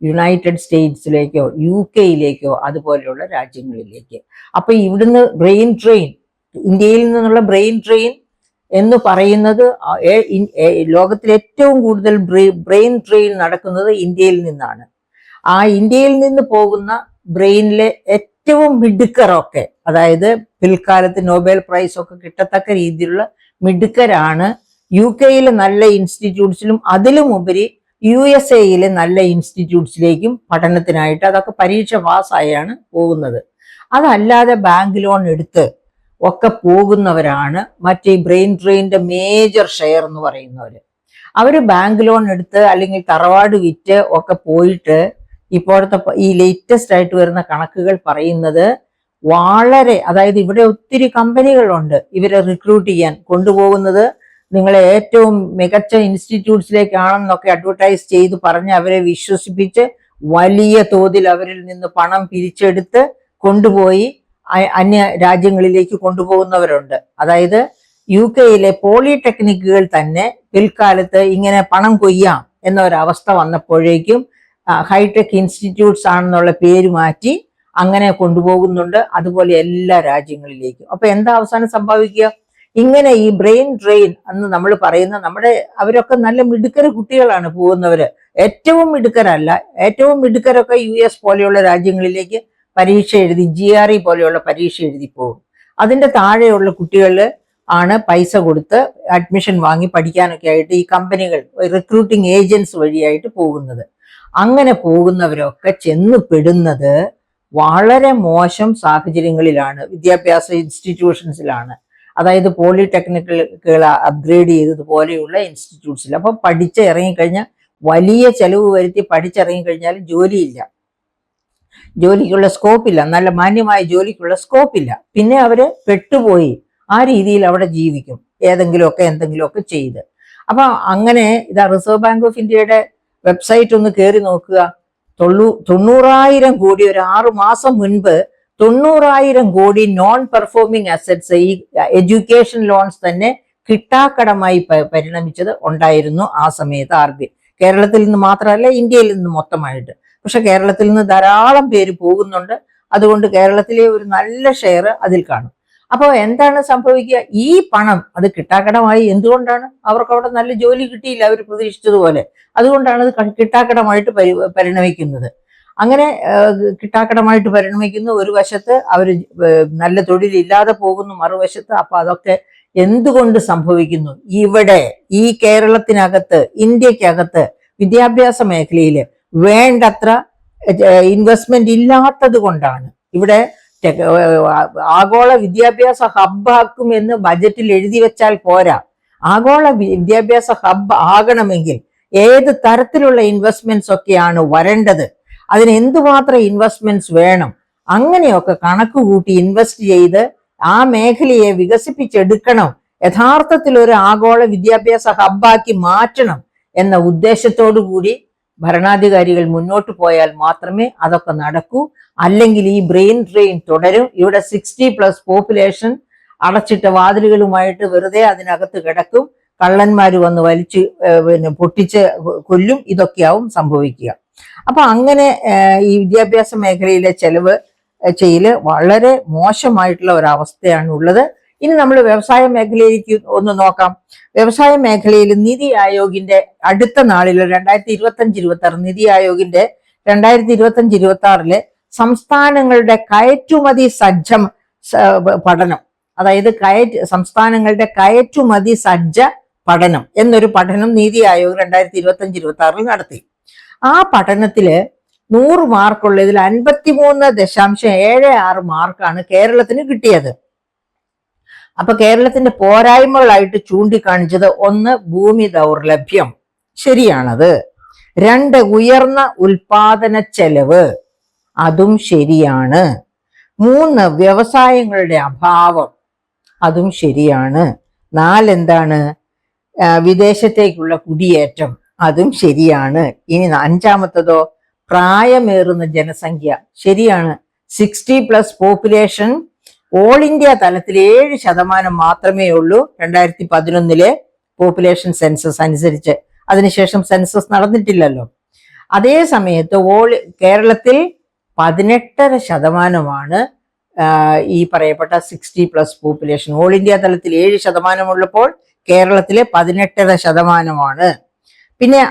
Speaker 1: യുണൈറ്റഡ് സ്റ്റേറ്റ്സിലേക്കോ UK-യിലേക്കോ അതുപോലെയുള്ള രാജ്യങ്ങളിലേക്ക്. അപ്പൊ ഇവിടുന്ന് ബ്രെയിൻ ഡ്രെയിൻ, ഇന്ത്യയിൽ നിന്നുള്ള ബ്രെയിൻ ഡ്രെയിൻ എന്ന് പറയുന്നത് ലോകത്തിൽ ഏറ്റവും കൂടുതൽ ബ്രെയിൻ ഡ്രെയിൻ നടക്കുന്നത് ഇന്ത്യയിൽ നിന്നാണ്. ആ ഇന്ത്യയിൽ നിന്ന് പോകുന്ന ബ്രെയിനിലെ ഏറ്റവും മിടുക്കരൊക്കെ, അതായത് പിൽക്കാലത്ത് നൊബേൽ പ്രൈസ് ഒക്കെ കിട്ടത്തക്ക രീതിയിലുള്ള മിടുക്കരാണ് UK-യിലെ നല്ല ഇൻസ്റ്റിറ്റ്യൂട്ട്സിലും അതിലും ഉപരി USA-യിലെ നല്ല ഇൻസ്റ്റിറ്റ്യൂട്ട്സിലേക്കും പഠനത്തിനായിട്ട് അതൊക്കെ പരീക്ഷ പാസ്സായാണ് പോകുന്നത്. അതല്ലാതെ ബാങ്ക് ലോൺ എടുത്ത് ഒക്കെ പോകുന്നവരാണ് മറ്റേ ബ്രെയിൻ ഡ്രെയിൻ്റെ മേജർ ഷെയർ എന്ന് പറയുന്നവര്. അവര് ബാങ്ക് ലോൺ എടുത്ത് അല്ലെങ്കിൽ തറവാട് വിറ്റ് ഒക്കെ പോയിട്ട് ഇപ്പോഴത്തെ ഈ ലേറ്റസ്റ്റ് ആയിട്ട് വരുന്ന കണക്കുകൾ പറയുന്നത് വളരെ, അതായത് ഇവിടെ ഒത്തിരി കമ്പനികളുണ്ട് ഇവരെ റിക്രൂട്ട് ചെയ്യാൻ കൊണ്ടുപോകുന്നത്. നിങ്ങളെ ഏറ്റവും മികച്ച ഇൻസ്റ്റിറ്റ്യൂട്ട്സിലേക്കാണെന്നൊക്കെ അഡ്വർടൈസ് ചെയ്ത് പറഞ്ഞ് അവരെ വിശ്വസിപ്പിച്ച് വലിയ തോതിൽ അവരിൽ നിന്ന് പണം പിരിച്ചെടുത്ത് കൊണ്ടുപോയി അന്യ രാജ്യങ്ങളിലേക്ക് കൊണ്ടുപോകുന്നവരുണ്ട്. അതായത് UK-യിലെ പോളിടെക്നിക്കുകൾ തന്നെ പിൽക്കാലത്ത് ഇങ്ങനെ പണം കൊയ്യാം എന്ന ഒരവസ്ഥ വന്നപ്പോഴേക്കും ഹൈടെക് ഇൻസ്റ്റിറ്റ്യൂട്ട്സ് ആണെന്നുള്ള പേര് മാറ്റി അങ്ങനെ കൊണ്ടുപോകുന്നുണ്ട്. അതുപോലെ എല്ലാ രാജ്യങ്ങളിലേക്കും. അപ്പൊ എന്താ അവസാനം സംഭവിക്കുക? ഇങ്ങനെ ഈ ബ്രെയിൻ ഡ്രെയിൻ എന്ന് നമ്മൾ പറയുന്ന അവരൊക്കെ നല്ല മിടുക്കര കുട്ടികളാണ് പോകുന്നവര്. ഏറ്റവും മിടുക്കരല്ല, ഏറ്റവും മിടുക്കരൊക്കെ US പോലെയുള്ള രാജ്യങ്ങളിലേക്ക് പരീക്ഷ എഴുതി, GRE പോലെയുള്ള പരീക്ഷ എഴുതി പോകും. അതിന്റെ താഴെയുള്ള കുട്ടികൾ ആണ് പൈസ കൊടുത്ത് അഡ്മിഷൻ വാങ്ങി പഠിക്കാനൊക്കെ ആയിട്ട് ഈ കമ്പനികൾ, റിക്രൂട്ടിംഗ് ഏജൻസ് വഴിയായിട്ട് പോകുന്നത്. അങ്ങനെ പോകുന്നവരൊക്കെ ചെന്ന് പെടുന്നത് വളരെ മോശം സാഹചര്യങ്ങളിലാണ്, വിദ്യാഭ്യാസ ഇൻസ്റ്റിറ്റ്യൂഷൻസിലാണ്. അതായത് പോളിടെക്നിക്കുകൾ അപ്ഗ്രേഡ് ചെയ്തതുപോലെയുള്ള ഇൻസ്റ്റിറ്റ്യൂട്ട്സിൽ. അപ്പം ഇറങ്ങിക്കഴിഞ്ഞാൽ വലിയ ചെലവ് വരുത്തി പഠിച്ചിറങ്ങിക്കഴിഞ്ഞാൽ ജോലിയില്ല, ജോലിക്കുള്ള സ്കോപ്പില്ല, നല്ല മാന്യമായ ജോലിക്കുള്ള സ്കോപ്പില്ല. പിന്നെ അവര് പെട്ടുപോയി ആ രീതിയിൽ അവിടെ ജീവിക്കും, എന്തെങ്കിലുമൊക്കെ ചെയ്ത്. അപ്പൊ അങ്ങനെ ഇതാ റിസർവ് ബാങ്ക് ഓഫ് ഇന്ത്യയുടെ വെബ്സൈറ്റ് ഒന്ന് കയറി നോക്കുക. 90,000 കോടി, ഒരു 6 മാസം മുൻപ് 90,000 കോടി നോൺ പെർഫോമിംഗ് അസറ്റ്സ്, ഈ എഡ്യൂക്കേഷൻ ലോൺസ് തന്നെ കിട്ടാക്കടമായി പരിണമിച്ചത് ഉണ്ടായിരുന്നു ആ സമയത്ത് RBI. കേരളത്തിൽ നിന്ന് മാത്രമല്ല, ഇന്ത്യയിൽ നിന്ന് മൊത്തമായിട്ട്. പക്ഷെ കേരളത്തിൽ നിന്ന് ധാരാളം പേര് പോകുന്നുണ്ട്. അതുകൊണ്ട് കേരളത്തിലെ ഒരു നല്ല ഷെയർ അതിൽ കാണും. അപ്പോൾ എന്താണ് സംഭവിക്കുക? ഈ പണം അത് കിട്ടാക്കടമായി. എന്തുകൊണ്ടാണ്? അവർക്ക് അവിടെ നല്ല ജോലി കിട്ടിയില്ല അവർ പ്രതീക്ഷിച്ചതുപോലെ. അതുകൊണ്ടാണ് അത് കിട്ടാക്കടമായിട്ട് പരിണമിക്കുന്നത്. അങ്ങനെ കിട്ടാക്കടമായിട്ട് പരിണമിക്കുന്നു. ഒരു വശത്ത് അവർ നല്ല തൊഴിലില്ലാതെ പോകുന്നു, മറുവശത്ത്. അപ്പൊ അതൊക്കെ എന്തുകൊണ്ട് സംഭവിക്കുന്നു? ഇവിടെ ഈ കേരളത്തിനകത്ത്, ഇന്ത്യക്കകത്ത് വിദ്യാഭ്യാസ മേഖലയിൽ വേണ്ടത്ര ഇൻവെസ്റ്റ്മെന്റ് ഇല്ലാത്തത് കൊണ്ടാണ്. ഇവിടെ ആഗോള വിദ്യാഭ്യാസ ഹബ്ബാക്കും എന്ന് ബജറ്റിൽ എഴുതി വെച്ചാൽ പോരാ. ആഗോള വിദ്യാഭ്യാസ ഹബ്ബ് ആകണമെങ്കിൽ ഏത് തരത്തിലുള്ള ഇൻവെസ്റ്റ്മെന്റ്സ് ഒക്കെയാണ് വരേണ്ടത്, അതിന് എന്തുമാത്രം ഇൻവെസ്റ്റ്മെന്റ്സ് വേണം, അങ്ങനെയൊക്കെ കണക്ക് കൂട്ടി ഇൻവെസ്റ്റ് ചെയ്ത് ആ മേഖലയെ വികസിപ്പിച്ചെടുക്കണം, യഥാർത്ഥത്തിൽ ഒരു ആഗോള വിദ്യാഭ്യാസ ഹബ്ബാക്കി മാറ്റണം എന്ന ഉദ്ദേശത്തോടു കൂടി ഭരണാധികാരികൾ മുന്നോട്ട് പോയാൽ മാത്രമേ അതൊക്കെ നടക്കൂ. അല്ലെങ്കിൽ ഈ ബ്രെയിൻ ഡ്രെയിൻ തുടരും. ഇവിടെ 60+ പോപ്പുലേഷൻ അടച്ചിട്ട വാതിലുകളുമായിട്ട് വെറുതെ അതിനകത്ത് കിടക്കും. കള്ളന്മാർ വന്ന് വലിച്ച് പൊട്ടിച്ച് കൊല്ലും. ഇതൊക്കെയാവും സംഭവിക്കുക. അപ്പൊ അങ്ങനെ ഈ വിദ്യാഭ്യാസ മേഖലയിലെ ചെലവ് ചെയ്യല് വളരെ മോശമായിട്ടുള്ള ഒരവസ്ഥയാണ് ഉള്ളത്. ഇനി നമ്മൾ വ്യവസായ മേഖലയിലേക്ക് ഒന്ന് നോക്കാം. വ്യവസായ മേഖലയിൽ നിതി ആയോഗിന്റെ അടുത്ത നാളിൽ 2025-26 നിതി ആയോഗിന്റെ 2025-26 സംസ്ഥാനങ്ങളുടെ കയറ്റുമതി സജ്ജം പഠനം, അതായത് സംസ്ഥാനങ്ങളുടെ കയറ്റുമതി സജ്ജ പഠനം എന്നൊരു പഠനം നീതി ആയോഗ് 2025-26 നടത്തി. ആ പഠനത്തില് 100 മാർക്കുള്ളതിൽ 53.76 മാർക്കാണ് കേരളത്തിന് കിട്ടിയത്. അപ്പൊ കേരളത്തിന്റെ പോരായ്മകളായിട്ട് ചൂണ്ടിക്കാണിച്ചത്, ഒന്ന്, ഭൂമി ദൗർലഭ്യം. ശരിയാണത്. 2, ഉയർന്ന ഉൽപാദന ചെലവ്, അതും ശരിയാണ്. 3, വ്യവസായങ്ങളുടെ അഭാവം, അതും ശരിയാണ്. 4, എന്താണ്, വിദേശത്തേക്കുള്ള കുടിയേറ്റം, അതും ശരിയാണ്. ഇനി 5-മത്തതോ, പ്രായമേറുന്ന ജനസംഖ്യ, ശരിയാണ്. 60+ പോപ്പുലേഷൻ ഓൾ ഇന്ത്യ തലത്തിൽ 7% മാത്രമേ ഉള്ളൂ 2011 പോപ്പുലേഷൻ സെൻസസ് അനുസരിച്ച്. അതിനുശേഷം സെൻസസ് നടന്നിട്ടില്ലല്ലോ. അതേ സമയത്ത് കേരളത്തിൽ 18% ഈ പറയപ്പെട്ട 60+ പോപ്പുലേഷൻ. ഓൾ ഇന്ത്യ തലത്തിൽ 7% ഉള്ളപ്പോൾ കേരളത്തിലെ 18%. പിന്നെ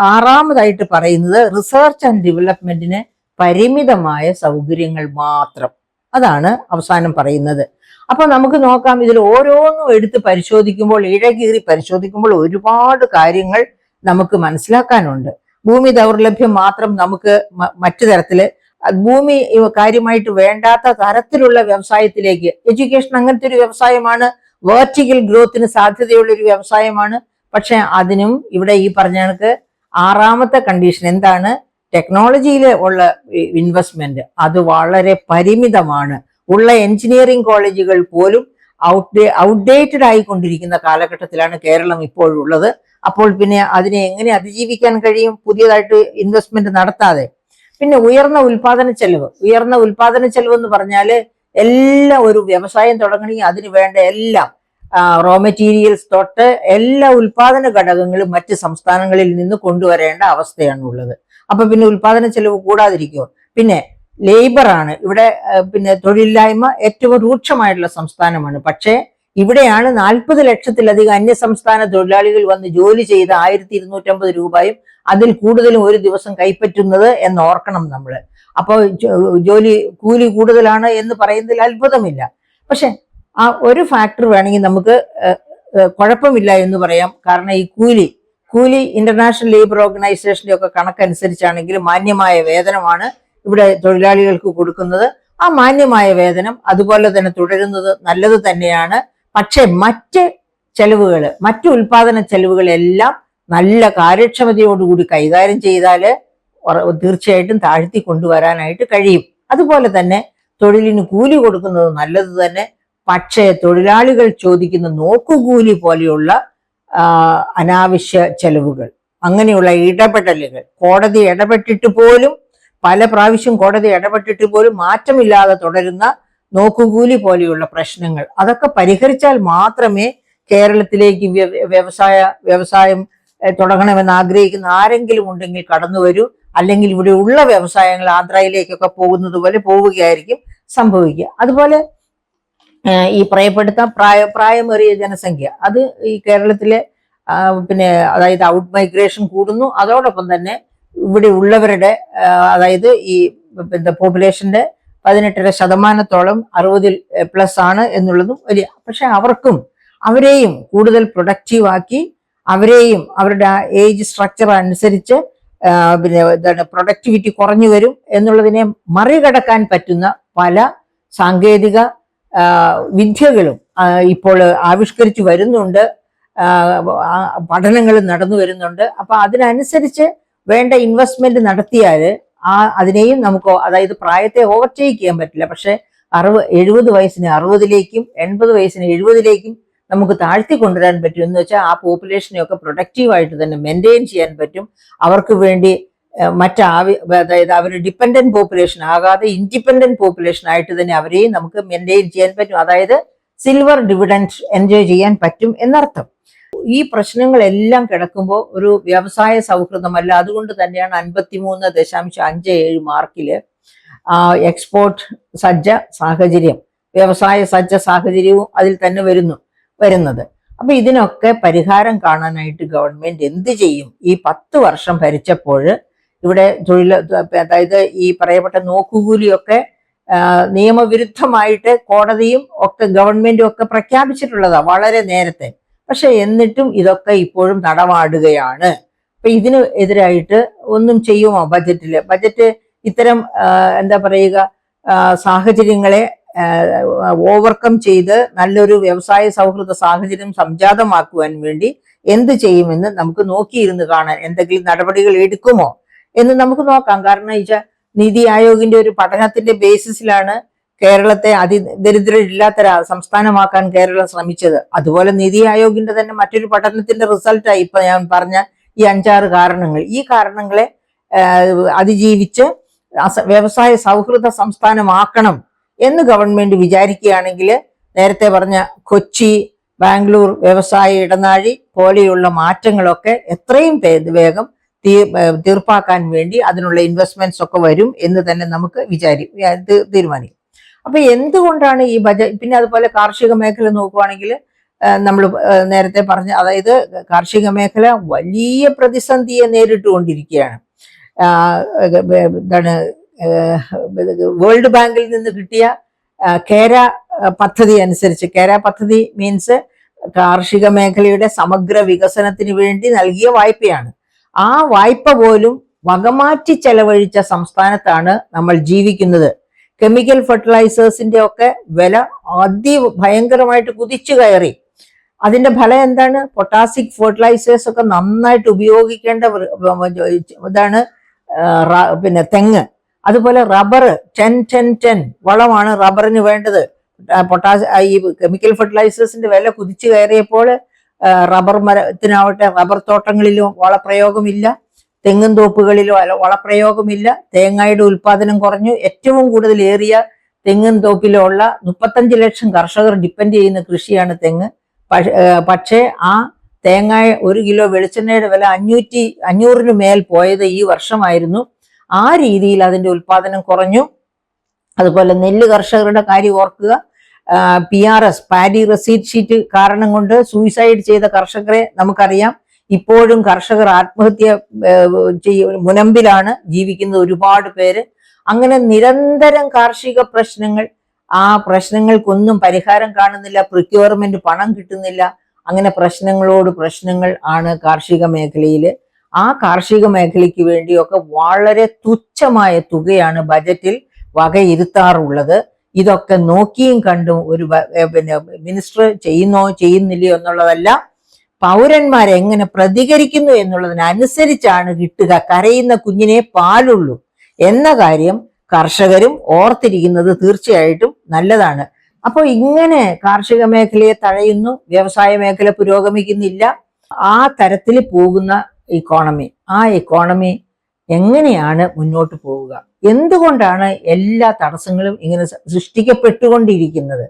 Speaker 1: 6-മതായിട്ട് പറയുന്നത് റിസർച്ച് ആൻഡ് ഡെവലപ്മെന്റിന് പരിമിതമായ സൗകര്യങ്ങൾ മാത്രം. അതാണ് അവസാനം പറയുന്നത്. അപ്പൊ നമുക്ക് നോക്കാം, ഇതിൽ ഓരോന്നും എടുത്ത് പരിശോധിക്കുമ്പോൾ, ഇഴകീറി പരിശോധിക്കുമ്പോൾ ഒരുപാട് കാര്യങ്ങൾ നമുക്ക് മനസ്സിലാക്കാനുണ്ട്. ഭൂമി ദൗർലഭ്യം മാത്രം നമുക്ക് മറ്റു തരത്തില് ഭൂമി കാര്യമായിട്ട് വേണ്ടാത്ത തരത്തിലുള്ള വ്യവസായത്തിലേക്ക്, എഡ്യൂക്കേഷൻ അങ്ങനത്തെ ഒരു വ്യവസായമാണ്, വെർട്ടിക്കൽ ഗ്രോത്തിന് സാധ്യതയുള്ള ഒരു വ്യവസായമാണ്. പക്ഷെ അതിനും ഇവിടെ ഈ പറഞ്ഞ കണക്ക് 6-മത്തെ കണ്ടീഷൻ എന്താണ്, ടെക്നോളജിയിൽ ഉള്ള ഇൻവെസ്റ്റ്മെന്റ് അത് വളരെ പരിമിതമാണ്. ഉള്ള എഞ്ചിനീയറിംഗ് കോളേജുകൾ പോലും ഔട്ട്ഡേറ്റഡ് ആയിക്കൊണ്ടിരിക്കുന്ന കാലഘട്ടത്തിലാണ് കേരളം ഇപ്പോഴുള്ളത്. അപ്പോൾ പിന്നെ അതിനെ എങ്ങനെ അതിജീവിക്കാൻ കഴിയും പുതിയതായിട്ട് ഇൻവെസ്റ്റ്മെന്റ് നടത്താതെ? പിന്നെ ഉയർന്ന ഉൽപാദന ചെലവ്. ഉയർന്ന ഉൽപാദന ചെലവ് എന്ന് പറഞ്ഞാല് എല്ലാം, ഒരു വ്യവസായം തുടങ്ങണമെങ്കിൽ അതിന് വേണ്ട എല്ലാം, റോ മെറ്റീരിയൽസ് തൊട്ട് എല്ലാ ഉൽപാദന ഘടകങ്ങളും മറ്റ് സംസ്ഥാനങ്ങളിൽ നിന്ന് കൊണ്ടുവരേണ്ട അവസ്ഥയാണ് ഉള്ളത്. അപ്പൊ പിന്നെ ഉൽപാദന ചെലവ് കൂടാതിരിക്കുമോ? പിന്നെ ലേബറാണ് ഇവിടെ, പിന്നെ തൊഴിലില്ലായ്മ ഏറ്റവും രൂക്ഷമായിട്ടുള്ള സംസ്ഥാനമാണ്. പക്ഷേ ഇവിടെയാണ് 40 ലക്ഷത്തിലധികം അന്യസംസ്ഥാന തൊഴിലാളികൾ വന്ന് ജോലി ചെയ്ത് 1250 രൂപയും അതിൽ കൂടുതലും ഒരു ദിവസം കൈപ്പറ്റുന്നത് എന്ന് ഓർക്കണം നമ്മൾ. അപ്പോൾ കൂലി കൂടുതലാണ് എന്ന് പറയുന്നതിൽ അത്ഭുതമില്ല. പക്ഷെ ആ ഒരു ഫാക്ടർ വേണമെങ്കിൽ നമുക്ക് കുഴപ്പമില്ല എന്ന് പറയാം. കാരണം ഈ കൂലി ഇന്റർനാഷണൽ ലേബർ ഓർഗനൈസേഷന്റെ ഒക്കെ കണക്കനുസരിച്ചാണെങ്കിൽ മാന്യമായ വേതനമാണ് ഇവിടെ തൊഴിലാളികൾക്ക് കൊടുക്കുന്നത്. ആ മാന്യമായ വേതനം അതുപോലെ തന്നെ തുടരുന്നത് നല്ലത് തന്നെയാണ്. പക്ഷെ മറ്റ് ഉൽപാദന ചെലവുകളെല്ലാം നല്ല കാര്യക്ഷമതയോടുകൂടി കൈകാര്യം ചെയ്താൽ തീർച്ചയായിട്ടും താഴ്ത്തി കൊണ്ടുവരാനായിട്ട് കഴിയും. അതുപോലെ തന്നെ തൊഴിലിന് കൂലി കൊടുക്കുന്നത് നല്ലത് തന്നെ. പക്ഷേ തൊഴിലാളികൾ ചോദിക്കുന്ന നോക്കുകൂലി പോലെയുള്ള അനാവശ്യ ചെലവുകൾ, അങ്ങനെയുള്ള ഇടപെടലുകൾ, കോടതി ഇടപെട്ടിട്ട് പോലും പല പ്രാവശ്യം കോടതി ഇടപെട്ടിട്ട് പോലും മാറ്റമില്ലാതെ തുടരുന്ന നോക്കുകൂലി പോലെയുള്ള പ്രശ്നങ്ങൾ, അതൊക്കെ പരിഹരിച്ചാൽ മാത്രമേ കേരളത്തിലേക്ക് വ്യവസായം തുടങ്ങണമെന്ന് ആഗ്രഹിക്കുന്ന ആരെങ്കിലും ഉണ്ടെങ്കിൽ കടന്നു വരൂ. അല്ലെങ്കിൽ ഇവിടെ ഉള്ള വ്യവസായങ്ങൾ ആന്ധ്രയിലേക്കൊക്കെ പോകുന്നത് പോലെ പോവുകയായിരിക്കും സംഭവിക്കുക. അതുപോലെ ഈ പറയപ്പെടുത്ത പ്രായമേറിയ ജനസംഖ്യ, അത് ഈ കേരളത്തിലെ പിന്നെ അതായത് ഔട്ട് മൈഗ്രേഷൻ കൂടുന്നു. അതോടൊപ്പം തന്നെ ഇവിടെ ഉള്ളവരുടെ അതായത് ഈ പോപ്പുലേഷന്റെ 18% 60+ ആണ് എന്നുള്ളതും വലിയ. പക്ഷെ അവരെയും കൂടുതൽ പ്രൊഡക്റ്റീവ് ആക്കി, അവരെയും അവരുടെ ഏജ് സ്ട്രക്ചർ അനുസരിച്ച് പിന്നെ പ്രൊഡക്ടിവിറ്റി കുറഞ്ഞു വരും എന്നുള്ളതിനെ മറികടക്കാൻ പറ്റുന്ന പല സാങ്കേതിക വിദ്യകളും ഇപ്പോൾ ആവിഷ്കരിച്ചു വരുന്നുണ്ട്, പഠനങ്ങൾ നടന്നു വരുന്നുണ്ട്. അപ്പൊ അതിനനുസരിച്ച് വേണ്ട ഇൻവെസ്റ്റ്മെന്റ് നടത്തിയാൽ അതിനെയും നമുക്ക്, അതായത് പ്രായത്തെ ഓവർടേക്ക് ചെയ്യാൻ പറ്റില്ല, പക്ഷെ 70 വയസ്സിന് 60ലേക്കും 80 വയസ്സിന് 70ലേക്കും നമുക്ക് താഴ്ത്തി കൊണ്ടുവരാൻ പറ്റും. എന്ന് വെച്ചാൽ ആ പോപ്പുലേഷനെയൊക്കെ പ്രൊഡക്റ്റീവായിട്ട് തന്നെ മെയിൻറ്റെയിൻ ചെയ്യാൻ പറ്റും. അവർക്ക് വേണ്ടി അതായത് അവർ ഡിപ്പെൻഡന്റ് പോപ്പുലേഷൻ ആകാതെ ഇൻഡിപെൻഡന്റ് പോപ്പുലേഷൻ ആയിട്ട് തന്നെ അവരെയും നമുക്ക് മെയിൻറ്റെയിൻ ചെയ്യാൻ പറ്റും. അതായത് സിൽവർ ഡിവിഡൻഡ് എൻജോയ് ചെയ്യാൻ പറ്റും എന്നർത്ഥം. ഈ പ്രശ്നങ്ങളെല്ലാം കിടക്കുമ്പോൾ ഒരു വ്യവസായ സൗഹൃദമല്ല. അതുകൊണ്ട് തന്നെയാണ് 53.57 മാർക്കില് എക്സ്പോർട്ട് സജ്ജ സാഹചര്യം, വ്യവസായ സജ്ജ സാഹചര്യവും അതിൽ തന്നെ വരുന്നത്. അപ്പൊ ഇതിനൊക്കെ പരിഹാരം കാണാനായിട്ട് ഗവൺമെന്റ് എന്ത് ചെയ്യും? ഈ 10 വർഷം ഭരിച്ചപ്പോൾ ഇവിടെ അതായത് ഈ പറയപ്പെട്ട നോക്കുകൂലിയൊക്കെ നിയമവിരുദ്ധമായിട്ട് കോടതിയും ഒക്കെ ഗവൺമെന്റും ഒക്കെ പ്രഖ്യാപിച്ചിട്ടുള്ളതാണ് വളരെ നേരത്തെ. പക്ഷെ എന്നിട്ടും ഇതൊക്കെ ഇപ്പോഴും നടമാടുകയാണ്. അപ്പൊ ഇതിന് എതിരായിട്ട് ഒന്നും ചെയ്യുമോ? ബജറ്റ് ഇത്തരം എന്താ പറയുക സാഹചര്യങ്ങളെ ഓവർകം ചെയ്ത് നല്ലൊരു വ്യവസായ സൗഹൃദ സാഹചര്യം സംജാതമാക്കുവാൻ വേണ്ടി എന്ത് ചെയ്യുമെന്ന് നമുക്ക് നോക്കിയിരുന്ന് കാണാൻ എന്തെങ്കിലും നടപടികൾ എടുക്കുമോ എന്ന് നമുക്ക് നോക്കാം. കാരണം ഈ നീതി ആയോഗിന്റെ ഒരു പഠനത്തിന്റെ ബേസിസിലാണ് കേരളത്തെ അതിദരിദ്രരില്ലാത്ത സംസ്ഥാനമാക്കാൻ കേരളം ശ്രമിച്ചത്. അതുപോലെ നീതി ആയോഗിന്റെ തന്നെ മറ്റൊരു പഠനത്തിന്റെ റിസൾട്ടായി ഇപ്പൊ ഞാൻ പറഞ്ഞ ഈ 5-6 കാരണങ്ങൾ. ഈ കാരണങ്ങളെ അതിജീവിച്ച് വ്യവസായ സൗഹൃദ സംസ്ഥാനമാക്കണം എന്ന് ഗവൺമെന്റ് വിചാരിക്കുകയാണെങ്കിൽ നേരത്തെ പറഞ്ഞ കൊച്ചി, ബാംഗ്ലൂർ വ്യവസായ ഇടനാഴി പോലെയുള്ള മാറ്റങ്ങളൊക്കെ എത്രയും വേഗം തീർപ്പാക്കാൻ വേണ്ടി അതിനുള്ള ഇൻവെസ്റ്റ്മെന്റ്സ് ഒക്കെ വരും എന്ന് തന്നെ നമുക്ക് തീരുമാനിക്കും. അപ്പൊ എന്തുകൊണ്ടാണ് ഈ ബജറ്റ്? പിന്നെ അതുപോലെ കാർഷിക മേഖല നോക്കുവാണെങ്കിൽ നമ്മൾ നേരത്തെ പറഞ്ഞ, അതായത് കാർഷിക മേഖല വലിയ പ്രതിസന്ധിയെ നേരിട്ടുകൊണ്ടിരിക്കുകയാണ്. എന്താണ് വേൾഡ് ബാങ്കിൽ നിന്ന് കിട്ടിയ കേര പദ്ധതി അനുസരിച്ച്, കേര പദ്ധതി മീൻസ് കാർഷിക മേഖലയുടെ സമഗ്ര വികസനത്തിന് വേണ്ടി നൽകിയ വായ്പയാണ്. ആ വായ്പ പോലും വകമാറ്റി ചെലവഴിച്ച സംസ്ഥാനത്താണ് നമ്മൾ ജീവിക്കുന്നത്. കെമിക്കൽ ഫെർട്ടിലൈസേഴ്സിന്റെ ഒക്കെ വില ഭയങ്കരമായിട്ട് കുതിച്ചു കയറി. അതിന്റെ ഫലം എന്താണ്? പൊട്ടാസിക് ഫെർട്ടിലൈസേഴ്സ് ഒക്കെ നന്നായിട്ട് ഉപയോഗിക്കേണ്ട ഇതാണ് പിന്നെ തെങ്ങ്. അതുപോലെ റബ്ബർ 10-10-10 വളമാണ് റബ്ബറിന് വേണ്ടത്. ഈ കെമിക്കൽ ഫെർട്ടിലൈസേഴ്സിന്റെ വില കുതിച്ചു കയറിയപ്പോൾ റബ്ബർ മരത്തിനാവട്ടെ, റബ്ബർ തോട്ടങ്ങളിലും വളപ്രയോഗമില്ല, തെങ്ങും തോപ്പുകളിലും വളപ്രയോഗമില്ല, തേങ്ങയുടെ ഉൽപാദനം കുറഞ്ഞു. ഏറ്റവും കൂടുതൽ ഏറിയ തെങ്ങും തോപ്പിലുള്ള 35 ലക്ഷം കർഷകർ ഡിപ്പെൻഡ് ചെയ്യുന്ന കൃഷിയാണ് തെങ്ങ്. പക്ഷേ ആ തേങ്ങ 1 കിലോ വെളിച്ചെണ്ണയുടെ വില 500-ന് മേൽ പോയത് ഈ വർഷമായിരുന്നു. ആ രീതിയിൽ അതിന്റെ ഉൽപാദനം കുറഞ്ഞു. അതുപോലെ നെല്ല് കർഷകരുടെ കാര്യം ഓർക്കുക. PRS പാഡി റെസീറ്റ് ഷീറ്റ് കാരണം കൊണ്ട് സൂയിസൈഡ് ചെയ്ത കർഷകരെ നമുക്കറിയാം. ഇപ്പോഴും കർഷകർ ആത്മഹത്യ മുനമ്പിലാണ് ജീവിക്കുന്ന ഒരുപാട് പേര്. അങ്ങനെ നിരന്തരം കാർഷിക പ്രശ്നങ്ങൾ. ആ പ്രശ്നങ്ങൾക്കൊന്നും പരിഹാരം കാണുന്നില്ല. പ്രിക്യൂർമെന്റ് പണം കിട്ടുന്നില്ല. അങ്ങനെ പ്രശ്നങ്ങളോട് പ്രശ്നങ്ങൾ ആണ് കാർഷിക മേഖലയിൽ. ആ കാർഷിക മേഖലയ്ക്ക് വേണ്ടിയൊക്കെ വളരെ തുച്ഛമായ തുകയാണ് ബജറ്റിൽ വകയിരുത്താറുള്ളത്. ഇതൊക്കെ നോക്കിയും കണ്ടും ഒരു പിന്നെ മിനിസ്റ്റർ ചെയ്യുന്നില്ലയോ എന്നുള്ളതല്ല, പൗരന്മാരെ എങ്ങനെ പ്രതികരിക്കുന്നു എന്നുള്ളതിനനുസരിച്ചാണ് കിട്ടുക. കരയുന്ന കുഞ്ഞിനെ പാലുള്ളൂ എന്ന കാര്യം കർഷകരും ഓർത്തിരിക്കുന്നത് തീർച്ചയായിട്ടും നല്ലതാണ്. അപ്പോൾ ഇങ്ങനെ കാർഷിക മേഖലയെ തഴയുന്നു, വ്യവസായ മേഖല പുരോഗമിക്കുന്നില്ല. ആ തരത്തിൽ പോകുന്ന ആ ഇക്കോണമി എങ്ങനെയാണ് മുന്നോട്ട് പോവുക? എന്തുകൊണ്ടാണ് എല്ലാ തടസ്സങ്ങളും ഇങ്ങനെ സൃഷ്ടിക്കപ്പെട്ടുകൊണ്ടിരിക്കുന്നത്?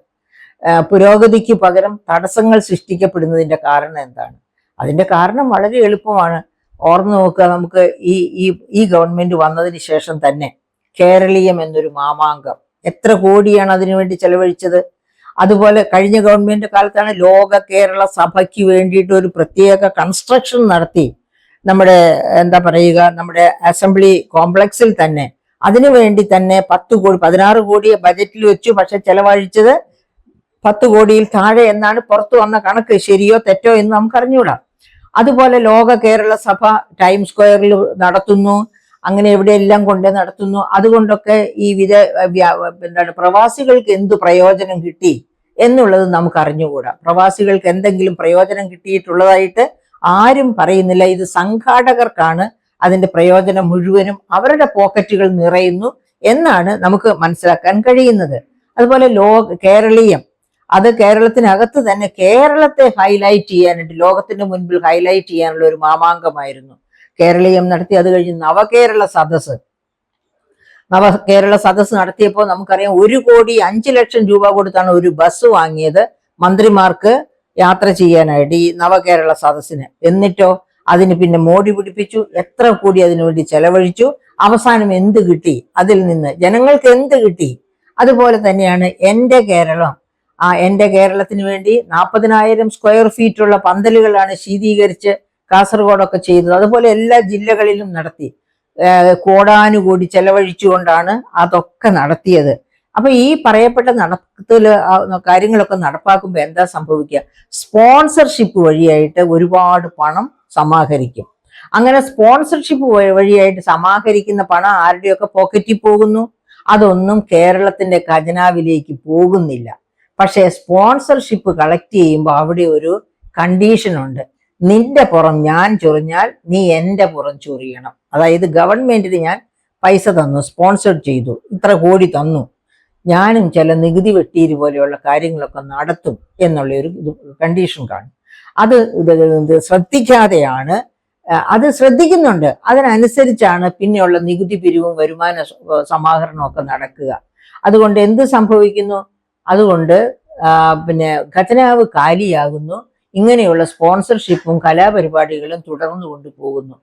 Speaker 1: പുരോഗതിക്ക് പകരം തടസ്സങ്ങൾ സൃഷ്ടിക്കപ്പെടുന്നതിന്റെ കാരണം എന്താണ്? അതിന്റെ കാരണം വളരെ എളുപ്പമാണ്. ഓർന്നു നോക്കുക. നമുക്ക് ഈ ഗവൺമെന്റ് വന്നതിന് ശേഷം തന്നെ കേരളീയം എന്നൊരു മാമാങ്കം, എത്ര കോടിയാണ് അതിനുവേണ്ടി ചെലവഴിച്ചത്? അതുപോലെ കഴിഞ്ഞ ഗവൺമെന്റ് കാലത്താണ് ലോക കേരള സഭയ്ക്ക് വേണ്ടിയിട്ട് ഒരു പ്രത്യേക കൺസ്ട്രക്ഷൻ നടത്തി. നമ്മുടെ നമ്മുടെ അസംബ്ലി കോംപ്ലക്സിൽ തന്നെ അതിനു വേണ്ടി തന്നെ 16 കോടിയെ ബജറ്റിൽ വെച്ചു. പക്ഷെ ചെലവഴിച്ചത് 10 കോടിയിൽ താഴെ എന്നാണ് പുറത്തു വന്ന കണക്ക്. ശരിയോ തെറ്റോ എന്ന് നമുക്ക് അറിഞ്ഞൂടാ. അതുപോലെ ലോക കേരള സഭ ടൈം സ്ക്വയറിൽ നടത്തുന്നു, അങ്ങനെ എവിടെയെല്ലാം കൊണ്ട് നടത്തുന്നു. അതുകൊണ്ടൊക്കെ ഈ പ്രവാസികൾക്ക് എന്ത് പ്രയോജനം കിട്ടി എന്നുള്ളത് നമുക്ക് അറിഞ്ഞുകൂടാ. പ്രവാസികൾക്ക് എന്തെങ്കിലും പ്രയോജനം കിട്ടിയിട്ടുള്ളതായിട്ട് ആരും പറയുന്നില്ല. ഇത് സംഘാടകർക്കാണ് അതിന്റെ പ്രയോജനം മുഴുവനും. അവരുടെ പോക്കറ്റുകൾ നിറയുന്നു എന്നാണ് നമുക്ക് മനസ്സിലാക്കാൻ കഴിയുന്നത്. അതുപോലെ കേരളീയം, അത് കേരളത്തിനകത്ത് തന്നെ കേരളത്തെ ഹൈലൈറ്റ് ചെയ്യാനായിട്ട്, ലോകത്തിന്റെ മുൻപിൽ ഹൈലൈറ്റ് ചെയ്യാനുള്ള ഒരു മാമാങ്കമായിരുന്നു കേരളീയം നടത്തി. അത് കഴിഞ്ഞ് നവകേരള സദസ് നടത്തിയപ്പോൾ നമുക്കറിയാം 1,05,00,000 രൂപ കൊടുത്താണ് ഒരു ബസ് വാങ്ങിയത് മന്ത്രിമാർക്ക് യാത്ര ചെയ്യാനായിട്ട് ഈ നവകേരള സദസ്സിന്. എന്നിട്ടോ അതിന് പിന്നെ മോടി പിടിപ്പിച്ചു. എത്ര കോടി അതിനുവേണ്ടി ചെലവഴിച്ചു? അവസാനം എന്ത് കിട്ടി? അതിൽ നിന്ന് ജനങ്ങൾക്ക് എന്ത് കിട്ടി? അതുപോലെ തന്നെയാണ് എൻ്റെ കേരളം. എൻ്റെ കേരളത്തിന് വേണ്ടി 40,000 സ്ക്വയർ ഫീറ്റുള്ള പന്തലുകളാണ് ശീതീകരിച്ച് കാസർഗോഡൊക്കെ ചെയ്തത്. അതുപോലെ എല്ലാ ജില്ലകളിലും നടത്തി. കോടാനുകൂടി ചെലവഴിച്ചുകൊണ്ടാണ് അതൊക്കെ നടത്തിയത്. അപ്പൊ ഈ പറയപ്പെട്ട കാര്യങ്ങളൊക്കെ നടപ്പാക്കുമ്പോൾ എന്താ സംഭവിക്കുക? സ്പോൺസർഷിപ്പ് വഴിയായിട്ട് ഒരുപാട് പണം സമാഹരിക്കും. അങ്ങനെ സ്പോൺസർഷിപ്പ് വഴിയായിട്ട് സമാഹരിക്കുന്ന പണം ആരുടെയൊക്കെ പോക്കറ്റിൽ പോകുന്നു? അതൊന്നും കേരളത്തിന്റെ ഖജനാവിലേക്ക് പോകുന്നില്ല. പക്ഷേ സ്പോൺസർഷിപ്പ് കളക്ട് ചെയ്യുമ്പോൾ അവിടെ ഒരു കണ്ടീഷൻ ഉണ്ട്. നിന്റെ പുറം ഞാൻ ചൊറിഞ്ഞാൽ നീ എൻ്റെ പുറം ചൊറിയണം. അതായത് ഗവൺമെന്റിന് ഞാൻ പൈസ തന്നു, സ്പോൺസർ ചെയ്തു, ഇത്ര കോടി തന്നു, ഞാനും ചില നികുതി വെട്ടീര് പോലെയുള്ള കാര്യങ്ങളൊക്കെ നടത്തും എന്നുള്ള ഒരു കണ്ടീഷൻ കാണും. അത് ശ്രദ്ധിക്കാതെയാണ്, അത് ശ്രദ്ധിക്കുന്നുണ്ട്, അതിനനുസരിച്ചാണ് പിന്നെയുള്ള നികുതി പിരിവും വരുമാന സമാഹരണവും ഒക്കെ നടക്കുക. അതുകൊണ്ട് എന്ത് സംഭവിക്കുന്നു? അതുകൊണ്ട് പിന്നെ ഖജനാവ് കാലിയാകുന്നു. ഇങ്ങനെയുള്ള സ്പോൺസർഷിപ്പും കലാപരിപാടികളും തുടർന്നു കൊണ്ടുപോകുന്നു.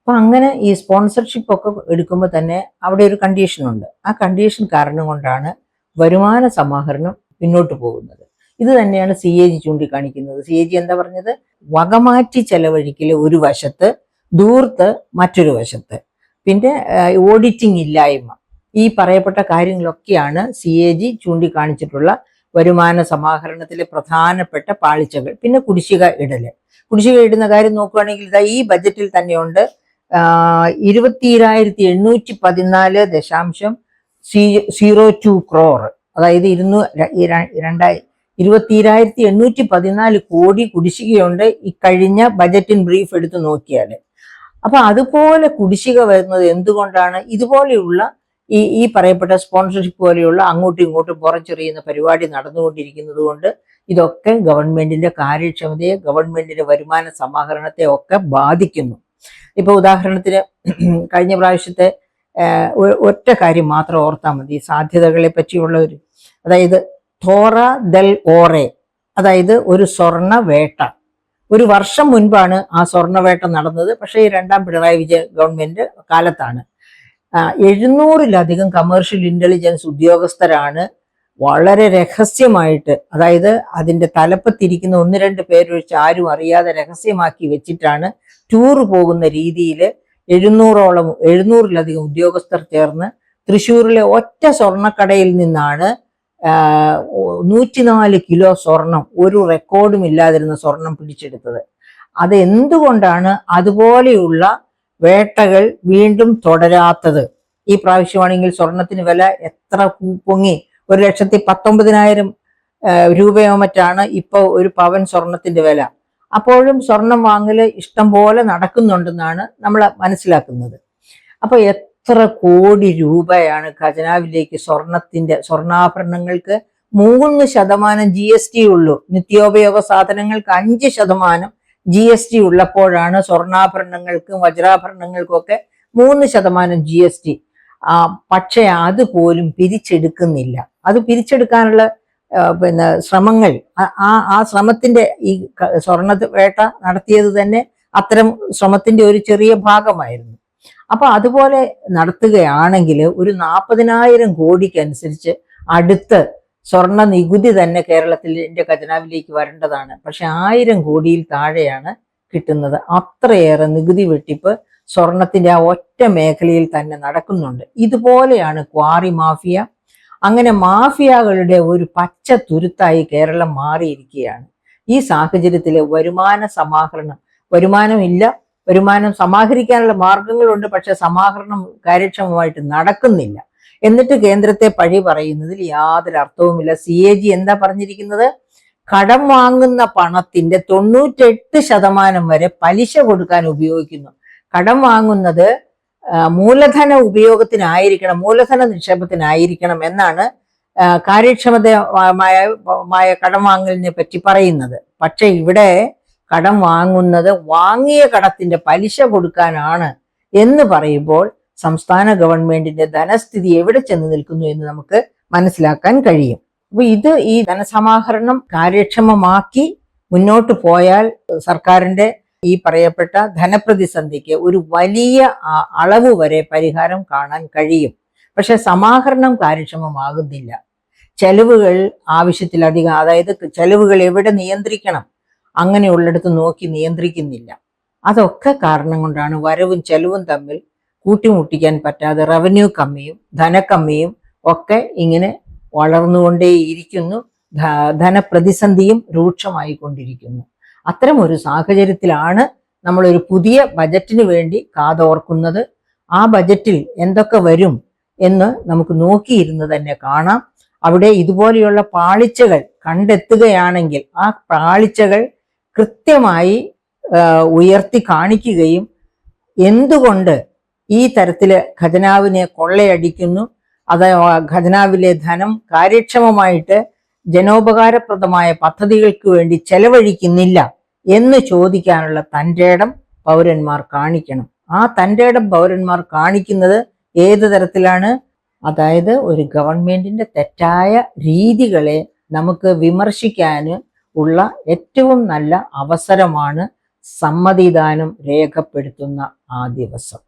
Speaker 1: അപ്പൊ അങ്ങനെ ഈ സ്പോൺസർഷിപ്പ് ഒക്കെ എടുക്കുമ്പോൾ തന്നെ അവിടെ ഒരു കണ്ടീഷനുണ്ട്. ആ കണ്ടീഷൻ കാരണം കൊണ്ടാണ് വരുമാന സമാഹരണം പിന്നോട്ട് പോകുന്നത്. ഇത് തന്നെയാണ് CAG ചൂണ്ടിക്കാണിക്കുന്നത്. CAG എന്താ പറഞ്ഞത്? വകമാറ്റി ചെലവഴിക്കല് ഒരു വശത്ത്, ദൂർത്ത് മറ്റൊരു വശത്ത്, പിന്നെ ഓഡിറ്റിംഗ് ഇല്ലായ്മ, ഈ പറയപ്പെട്ട കാര്യങ്ങളൊക്കെയാണ് CAG ചൂണ്ടിക്കാണിച്ചിട്ടുള്ള വരുമാന സമാഹരണത്തിലെ പ്രധാനപ്പെട്ട പാളിച്ചകൾ. പിന്നെ കുടിശ്ശിക ഇടല്. കുടിശ്ശിക ഇടുന്ന കാര്യം നോക്കുകയാണെങ്കിൽ ഇതാ ഈ ബജറ്റിൽ തന്നെയുണ്ട് 21,814.02 crore, അതായത് 21,814 കോടി കുടിശ്ശികയുണ്ട് ഈ കഴിഞ്ഞ ബജറ്റിൻ ബ്രീഫ് എടുത്ത് നോക്കിയാൽ. അപ്പൊ അതുപോലെ കുടിശ്ശിക വരുന്നത് എന്തുകൊണ്ടാണ്? ഇതുപോലെയുള്ള ഈ പറയപ്പെട്ട സ്പോൺസർഷിപ്പ് പോലെയുള്ള അങ്ങോട്ടും ഇങ്ങോട്ടും പുറച്ചെറിയുന്ന പരിപാടി നടന്നുകൊണ്ടിരിക്കുന്നത് കൊണ്ട് ഇതൊക്കെ ഗവൺമെന്റിന്റെ കാര്യക്ഷമതയെ, ഗവൺമെന്റിന്റെ വരുമാന സമാഹരണത്തെ ഒക്കെ ബാധിക്കുന്നു. ഇപ്പൊ ഉദാഹരണത്തിന് കഴിഞ്ഞ പ്രാവശ്യത്തെ ഒറ്റ കാര്യം മാത്രം ഓർത്താൽ മതി, സാധ്യതകളെ പറ്റിയുള്ള ഒരു, അതായത് തോറ ദൽ ഓറെ, അതായത് ഒരു സ്വർണ്ണ വേട്ട. ഒരു വർഷം മുൻപാണ് ആ സ്വർണ്ണവേട്ട നടന്നത്. പക്ഷേ ഈ രണ്ടാം പിണറായി വിജയൻ ഗവൺമെന്റ് കാലത്താണ്. 700-ലധികം കമേഴ്ഷ്യൽ ഇന്റലിജൻസ് ഉദ്യോഗസ്ഥരാണ് വളരെ രഹസ്യമായിട്ട്, അതായത് അതിന്റെ തലപ്പത്തിരിക്കുന്ന 1-2 പേരൊഴിച്ച് ആരും അറിയാതെ രഹസ്യമാക്കി വെച്ചിട്ടാണ് ടൂർ പോകുന്ന രീതിയിൽ 700-ലധികം ഉദ്യോഗസ്ഥർ ചേർന്ന് തൃശ്ശൂരിലെ ഒറ്റ സ്വർണ്ണക്കടയിൽ നിന്നാണ് 104 കിലോ സ്വർണം, ഒരു റെക്കോർഡും ഇല്ലാതിരുന്ന സ്വർണം പിടിച്ചെടുത്തത്. അത് എന്തുകൊണ്ടാണ് അതുപോലെയുള്ള വേട്ടകൾ വീണ്ടും തുടരാത്തത്? ഈ പ്രാവശ്യമാണെങ്കിൽ സ്വർണത്തിന് വില എത്ര പൊങ്ങി, 1,19,000 രൂപയോ മറ്റാണ് ഇപ്പൊ ഒരു പവൻ സ്വർണത്തിന്റെ വില. അപ്പോഴും സ്വർണം വാങ്ങല് ഇഷ്ടം പോലെ നടക്കുന്നുണ്ടെന്നാണ് നമ്മൾ മനസ്സിലാക്കുന്നത്. അപ്പൊ എത്ര കോടി രൂപയാണ് ഖജനാവിലേക്ക് സ്വർണ്ണാഭരണങ്ങൾക്ക് 3% GST ഉള്ളൂ. നിത്യോപയോഗ സാധനങ്ങൾക്ക് 5% GST ഉള്ളപ്പോഴാണ് സ്വർണ്ണാഭരണങ്ങൾക്കും വജ്രാഭരണങ്ങൾക്കും ഒക്കെ 3% GST. പക്ഷെ അതുപോലും പിരിച്ചെടുക്കുന്നില്ല. അത് പിരിച്ചെടുക്കാനുള്ള പിന്നെ ശ്രമങ്ങൾ, ആ ശ്രമത്തിന്റെ ഈ സ്വർണ്ണ വേട്ട നടത്തിയത് തന്നെ അത്തരം ശ്രമത്തിന്റെ ഒരു ചെറിയ ഭാഗമായിരുന്നു. അപ്പൊ അതുപോലെ നടത്തുകയാണെങ്കിൽ ഒരു 40,000 കോടിക്കനുസരിച്ച് അടുത്ത് സ്വർണ്ണ നികുതി തന്നെ കേരളത്തിന്റെ ഖജനാവിലേക്ക് വരേണ്ടതാണ്. പക്ഷെ 1000 കോടിയിൽ താഴെയാണ് കിട്ടുന്നത്. അത്രയേറെ നികുതി വെട്ടിപ്പ് സ്വർണത്തിന്റെ ആ ഒറ്റ മേഖലയിൽ തന്നെ നടക്കുന്നുണ്ട്. ഇതുപോലെയാണ് ക്വാറി മാഫിയ. അങ്ങനെ മാഫിയകളുടെ ഒരു പച്ച തുരുത്തായി കേരളം മാറിയിരിക്കുകയാണ്. ഈ സാഹചര്യത്തിലെ വരുമാന സമാഹരണം, വരുമാനം സമാഹരിക്കാനുള്ള മാർഗങ്ങളുണ്ട്, പക്ഷെ സമാഹരണം കാര്യക്ഷമമായിട്ട് നടക്കുന്നില്ല. എന്നിട്ട് കേന്ദ്രത്തെ പഴി പറയുന്നതിൽ യാതൊരു അർത്ഥവുമില്ല. CAG എന്താ പറഞ്ഞിരിക്കുന്നത്? കടം വാങ്ങുന്ന പണത്തിന്റെ 98% വരെ പലിശ കൊടുക്കാൻ ഉപയോഗിക്കുന്നു. കടം വാങ്ങുന്നത് മൂലധന ഉപയോഗത്തിനായിരിക്കണം, മൂലധന നിക്ഷേപത്തിനായിരിക്കണം എന്നാണ് കാര്യക്ഷമതമായ കടം വാങ്ങലിനെ പറ്റി പറയുന്നത്. പക്ഷെ ഇവിടെ കടം വാങ്ങുന്നത് വാങ്ങിയ കടത്തിന്റെ പലിശ കൊടുക്കാനാണ് എന്ന് പറയുമ്പോൾ സംസ്ഥാന ഗവൺമെന്റിന്റെ ധനസ്ഥിതി എവിടെ ചെന്ന് നിൽക്കുന്നു എന്ന് നമുക്ക് മനസ്സിലാക്കാൻ കഴിയും. അപ്പൊ ഈ ധനസമാഹരണം കാര്യക്ഷമമാക്കി മുന്നോട്ട് പോയാൽ സർക്കാരിന്റെ ഈ പറയപ്പെട്ട ധനപ്രതിസന്ധിക്ക് ഒരു വലിയ അളവ് വരെ പരിഹാരം കാണാൻ കഴിയും. പക്ഷെ സമാഹരണം കാര്യക്ഷമമാകുന്നില്ല. ചെലവുകൾ ആവശ്യത്തിലധികം, അതായത് ചെലവുകൾ എവിടെ നിയന്ത്രിക്കണം അങ്ങനെയുള്ളിടത്ത് നോക്കി നിയന്ത്രിക്കുന്നില്ല. അതൊക്കെ കാരണം കൊണ്ടാണ് വരവും ചെലവും തമ്മിൽ കൂട്ടിമുട്ടിക്കാൻ പറ്റാതെ റവന്യൂ കമ്മിയും ധനക്കമ്മിയും ഒക്കെ ഇങ്ങനെ വളർന്നുകൊണ്ടേയിരിക്കുന്നു. ധനപ്രതിസന്ധിയും രൂക്ഷമായിക്കൊണ്ടിരിക്കുന്നു. അത്തരം ഒരു സാഹചര്യത്തിലാണ് നമ്മളൊരു പുതിയ ബജറ്റിന് വേണ്ടി കാതോർക്കുന്നത്. ആ ബജറ്റിൽ എന്തൊക്കെ വരും എന്ന് നമുക്ക് നോക്കിയിരുന്ന് തന്നെ കാണാം. അവിടെ ഇതുപോലെയുള്ള പാളിച്ചകൾ കണ്ടെത്തുകയാണെങ്കിൽ ആ പാളിച്ചകൾ കൃത്യമായി ഉയർത്തി കാണിക്കുകയും എന്തുകൊണ്ട് ഈ തരത്തില് ഖജനാവിനെ കൊള്ളയടിക്കുന്നു, അത് ഖജനാവിലെ ധനം കാര്യക്ഷമമായിട്ട് ജനോപകാരപ്രദമായ പദ്ധതികൾക്ക് വേണ്ടി ചെലവഴിക്കുന്നില്ല എന്ന് ചോദിക്കാനുള്ള തൻ്റെടം പൗരന്മാർ കാണിക്കണം. ആ തൻ്റെടം പൗരന്മാർ കാണിക്കുന്നത് ഏത് തരത്തിലാണ്? അതായത് ഒരു ഗവൺമെന്റിന്റെ തെറ്റായ രീതികളെ നമുക്ക് വിമർശിക്കാൻ ഉള്ള ഏറ്റവും നല്ല അവസരമാണ് സമ്മതിദാനം രേഖപ്പെടുത്തുന്ന ആ ദിവസം.